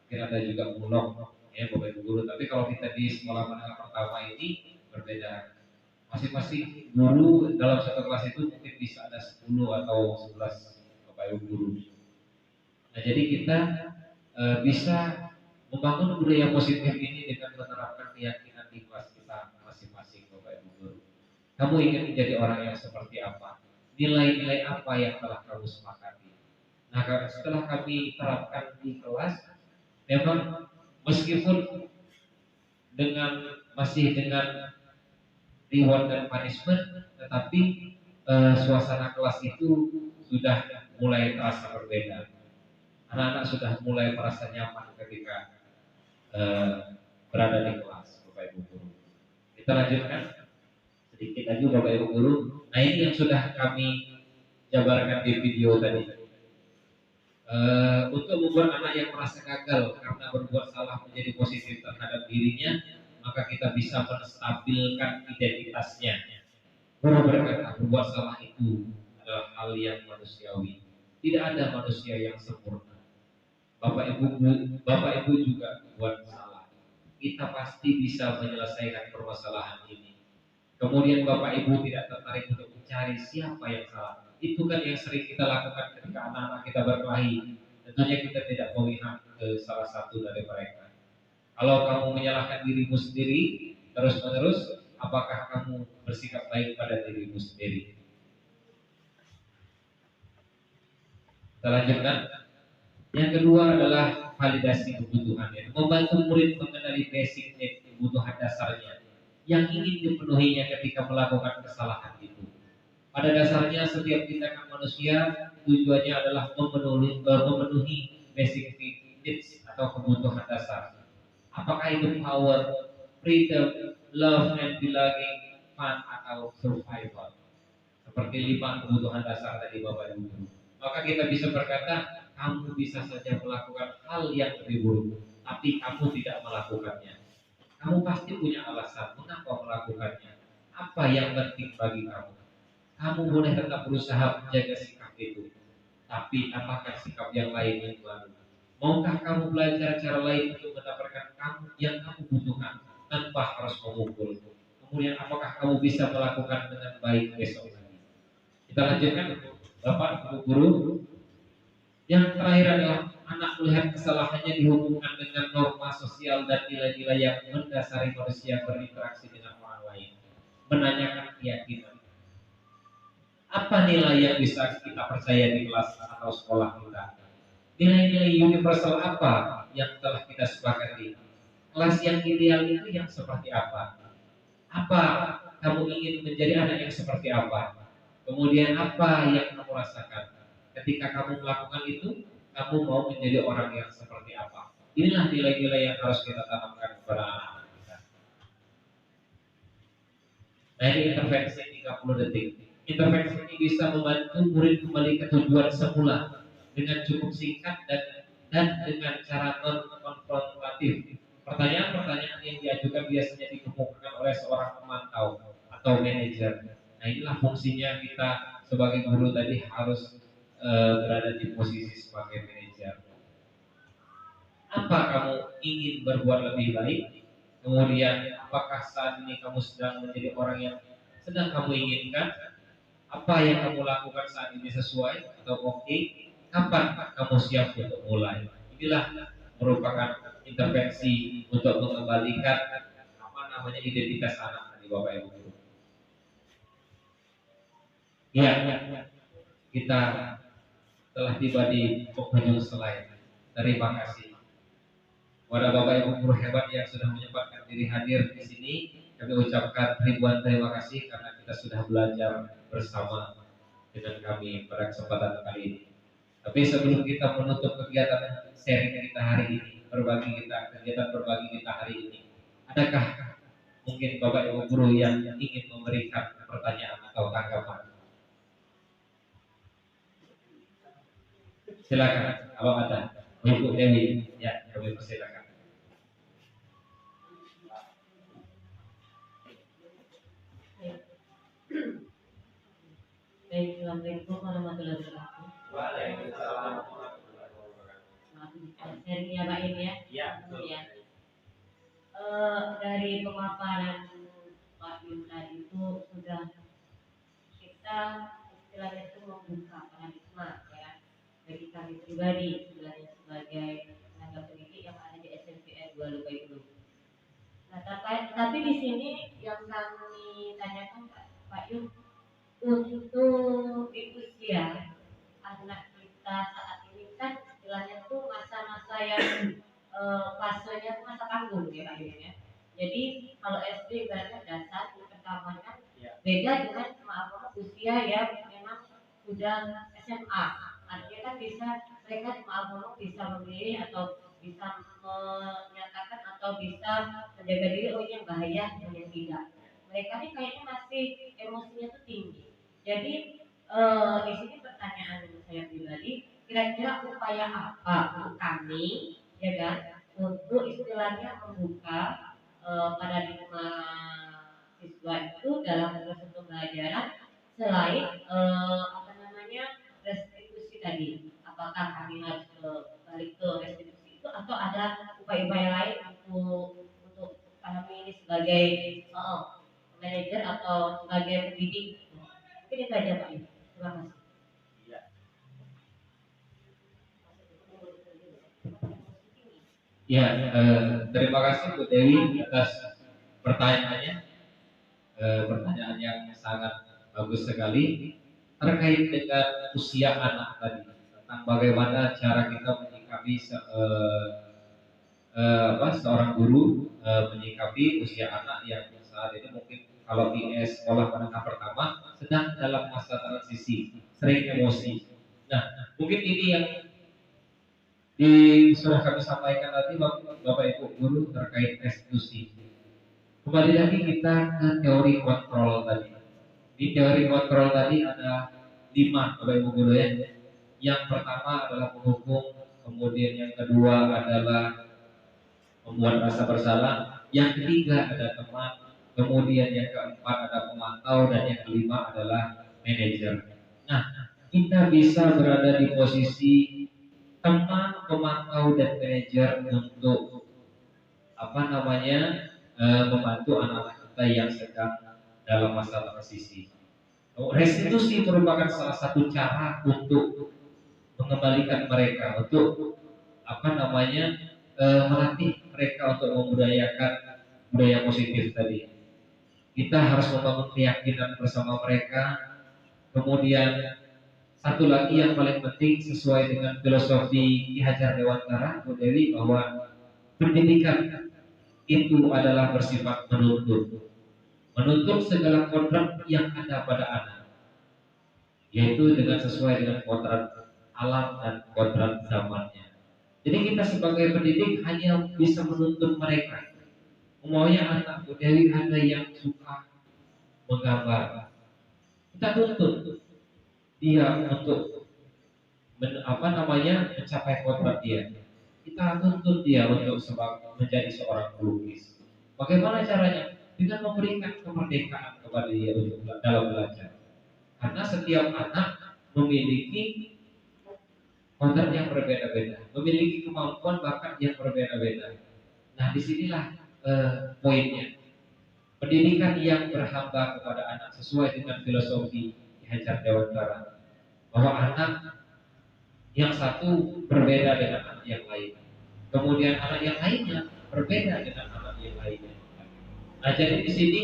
mungkin ada juga mulok ya Bapak Ibu guru. Tapi kalau kita di sekolah menengah pertama ini berbeda. Masing-masing guru dalam satu kelas itu mungkin bisa ada 10 atau 11 Bapak Ibu guru. Nah, jadi kita bisa membangun budaya positif ini dengan menerapkan keyakinan di kelas kita masing-masing Bapak Ibu guru. Kamu ingin menjadi orang yang seperti apa? Nilai-nilai apa yang telah kamu sepakati? Nah, setelah kami terapkan di kelas, memang meskipun masih dengan reward dan punishment, tetapi suasana kelas itu sudah mulai terasa berbeda. Anak-anak sudah mulai merasa nyaman ketika berada di kelas, Bapak Ibu guru. Kita lanjutkan sedikit lagi Bapak Ibu guru. Nah, ini yang sudah kami jabarkan di video tadi. Untuk membuat anak yang merasa gagal karena berbuat salah menjadi positif terhadap dirinya, maka kita bisa menstabilkan identitasnya. Guru berkata, berbuat salah itu adalah hal yang manusiawi. Tidak ada manusia yang sempurna. Bapak Ibu juga buat salah. Kita pasti bisa menyelesaikan permasalahan ini. Kemudian Bapak Ibu tidak tertarik untuk mencari siapa yang salah. Itu kan yang sering kita lakukan ketika anak-anak kita berkelahi. Tentunya kita tidak memihak ke salah satu dari mereka. Kalau kamu menyalahkan dirimu sendiri terus-menerus, apakah kamu bersikap baik pada dirimu sendiri? Kita lanjutkan. Yang kedua adalah validasi kebutuhan, yaitu membantu murid mengenali basic need, kebutuhan dasarnya yang ingin dipenuhinya ketika melakukan kesalahan itu. Pada dasarnya setiap tindakan manusia tujuannya adalah memenuhi basic needs atau kebutuhan dasar. Apakah itu power, freedom, love and belonging, fun atau survival. Seperti 5 kebutuhan dasar tadi Bapak Ibu. Maka kita bisa berkata, kamu bisa saja melakukan hal yang lebih buruk, tapi kamu tidak melakukannya. Kamu pasti punya alasan mengapa melakukannya. Apa yang penting bagi kamu? Kamu boleh tetap berusaha menjaga sikap itu, tapi apakah sikap yang lain yang baru? Maukah kamu belajar cara lain untuk mendapatkan yang kamu butuhkan tanpa harus memukul? Kemudian apakah kamu bisa melakukan dengan baik besok lagi? Kita lanjutkan Bapak Ibu guru. Yang terakhir adalah anak melihat kesalahannya dihubungkan dengan norma sosial dan nilai-nilai yang mendasari manusia berinteraksi dengan orang lain. Menanyakan keyakinan. Apa nilai yang bisa kita percaya di kelas atau sekolah kita? Nilai-nilai universal apa yang telah kita sepakati? Kelas yang ideal itu yang seperti apa? Apa kamu ingin menjadi anak yang seperti apa? Kemudian apa yang kamu rasakan? Ketika kamu melakukan itu, kamu mau menjadi orang yang seperti apa? Inilah nilai-nilai yang harus kita tanamkan kepada anak-anak kita. Nah, ini intervensi 30 detik. Intervensi ini bisa membantu murid kembali ke tujuan semula dengan cukup singkat dan dengan cara non-konfrontatif. Pertanyaan-pertanyaan yang diajukan biasanya dikemukakan oleh seorang pemantau atau manajer. Nah, inilah fungsinya kita sebagai guru tadi harus berada di posisi sebagai manajer. Apa kamu ingin berbuat lebih baik? Kemudian apakah saat ini kamu sedang menjadi orang yang sedang kamu inginkan? Apa yang kamu lakukan saat ini sesuai atau oke? Kapan kamu siap untuk mulai? Inilah merupakan intervensi untuk mengembalikan identitas anak tadi Bapak Ibu. Ya, kita telah tiba di penghujung slide. Terima kasih kepada Bapak Ibu guru hebat yang sudah menyempatkan diri hadir di sini. Kami ucapkan ribuan terima kasih karena kita sudah belajar bersama dengan kami pada kesempatan kali ini. Tapi sebelum kita menutup kegiatan sharing kita hari ini, kegiatan berbagi kita hari ini, adakah mungkin Bapak Ibu guru yang ingin memberikan pertanyaan atau tanggapan? Silakan kalau ada. Ibu Dewi, ya, kami persilakan. Baik, Assalamualaikum warahmatullahi wabarakatuh. Waalaikumsalam. Maaf, sharingnya Pak Im ya. Iya, Ya. Dari pemaparan Pak Im tadi itu sudah kita istilahnya itu membuka paradigma ya bagi kami pribadi istilahnya sebagai tenaga pendidik yang ada di SMPN 2 Lubai Ulu. Nah, tapi di sini yang kami tanyakan Pak Yum, untuk di usia anak kita saat ini kan istilahnya tuh masa-masa yang fasenya tuh masa tanggung ya Pak Yum ya. Jadi kalau SD ibaratnya dasar pertama kan beda dengan maaf usia yang memang sudah SMA. Artinya kan bisa mereka maaf bisa memilih atau bisa menyatakan atau bisa menjaga diri oh ini yang bahaya dan yang tidak. Mereka ini kayaknya masih emosinya tuh tinggi. Jadi di sini pertanyaan saya pribadi, kira-kira upaya apa untuk kami, ya kan, untuk istilahnya membuka paradigma siswa itu dalam proses pembelajaran selain apa namanya restitusi tadi. Apakah kami harus balik ke restitusi itu atau ada upaya-upaya lain untuk kami ini sebagai manajer atau sebagai pendidik? Mungkin itu aja Pak. Terima kasih. Ya, terima kasih Bu Dewi atas pertanyaannya. Pertanyaan yang sangat bagus sekali terkait dengan usia anak tadi, tentang bagaimana cara kita menyikapi seorang guru menyikapi usia anak yang saat ini mungkin kalau di sekolah menengah pertama sedang dalam masa transisi, sering emosi. Nah, mungkin ini yang sudah kami sampaikan tadi Bapak Ibu guru terkait restitusi. Kembali lagi kita ke teori kontrol tadi. Di teori kontrol tadi ada 5 Bapak Ibu guru ya. Yang pertama adalah menghukum, kemudian yang kedua adalah membuat rasa bersalah, yang ketiga ada teman, kemudian yang keempat ada pemantau, dan yang kelima adalah manajer. Nah, kita bisa berada di posisi teman, pemantau, dan manajer untuk membantu anak-anak kita yang sedang dalam masa transisi. Restitusi merupakan salah satu cara untuk mengembalikan mereka, untuk melatih mereka untuk membudayakan budaya positif tadi. Kita harus membangun keyakinan bersama mereka. Kemudian satu lagi yang paling penting sesuai dengan filosofi Ki Hajar Dewantara, Bu Dewi, bahwa pendidikan itu adalah bersifat menuntut segala kodrat yang ada pada anak, yaitu sesuai dengan kodrat alam dan kodrat zamannya. Jadi kita sebagai pendidik hanya bisa menuntut mereka. Umumnya anak Bu Dewi ada yang suka menggambar, kita tuntut dia untuk mencapai kodrat dia. Kita tuntut dia untuk menjadi seorang pelukis. Bagaimana caranya? Dengan memberikan kemerdekaan kepada dia untuk dalam belajar. Karena setiap anak memiliki kodrat yang berbeda-beda, memiliki kemampuan bakat yang berbeda-beda. Nah, disinilah poinnya. Pendidikan yang berhamba kepada anak sesuai dengan filosofi Ki Hajar Dewantara, bahwa anak yang satu berbeda dengan anak yang lain, kemudian anak yang lainnya berbeda dengan anak yang lainnya. Nah, jadi di sini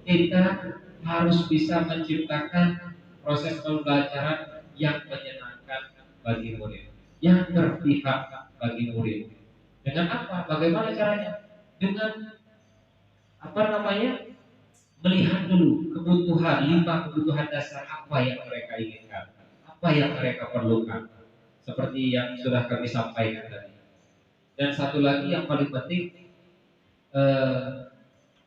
kita harus bisa menciptakan proses pembelajaran yang menyenangkan bagi murid, yang berpihak bagi murid. Dengan apa? Bagaimana caranya? Dengan melihat dulu kebutuhan, 5 kebutuhan dasar apa yang mereka inginkan, apa yang mereka perlukan, seperti yang sudah kami sampaikan tadi. Dan satu lagi yang paling penting,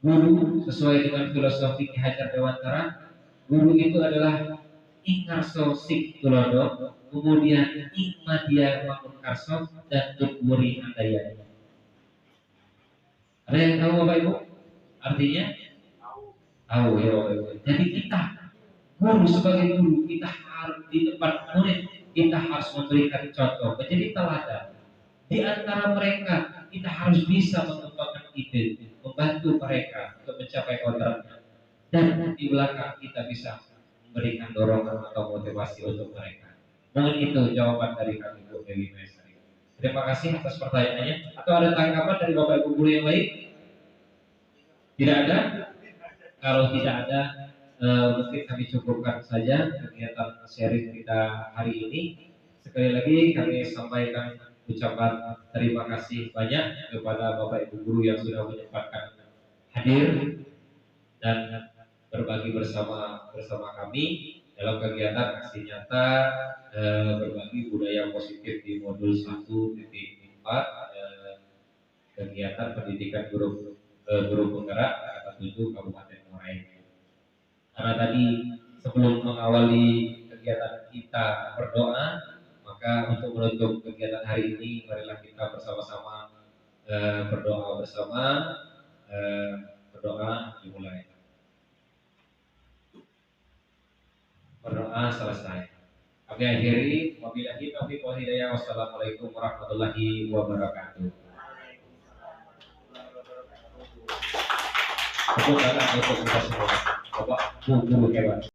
guru sesuai dengan filosofi Ki Hajar Dewantara, guru itu adalah ingarso sik tulodo, kemudian ikmadia mangunkarso, dan tukmuri andayani. Ada yang tahu Bapak Ibu? Artinya? Tahu ya Bapak Ibu. Jadi kita, guru sebagai guru, kita harus di depan murid, kita harus memberikan contoh, menjadi teladan. Di antara mereka, kita harus bisa mengembangkan ide, membantu mereka untuk mencapai kodratnya. Dan di belakang kita bisa memberikan dorongan atau motivasi untuk mereka. Mungkin itu jawaban dari kami Bu Dewi Maisari. Terima kasih atas pertanyaannya. Atau ada tanggapan dari Bapak Ibu guru yang lain? Tidak ada? Kalau tidak ada, mungkin kami cukupkan saja kegiatan sharing kita hari ini. Sekali lagi kami sampaikan ucapan terima kasih banyak kepada Bapak Ibu guru yang sudah menyempatkan hadir dan berbagi bersama kami dalam kegiatan aksi nyata berbagi budaya positif di modul 1.4 kegiatan pendidikan guru penggerak kata 7 Kabupaten Muara Enim. Karena tadi sebelum mengawali kegiatan kita berdoa, maka untuk menutup kegiatan hari ini marilah kita bersama-sama berdoa bersama. Berdoa dimulai. Berdoa selesai. Kami akhiri. Wabillahi taufiq wal hidayah. Wassalamualaikum warahmatullahi wabarakatuh. Tepuk tangan untuk kita semua. Bapak guru hebat.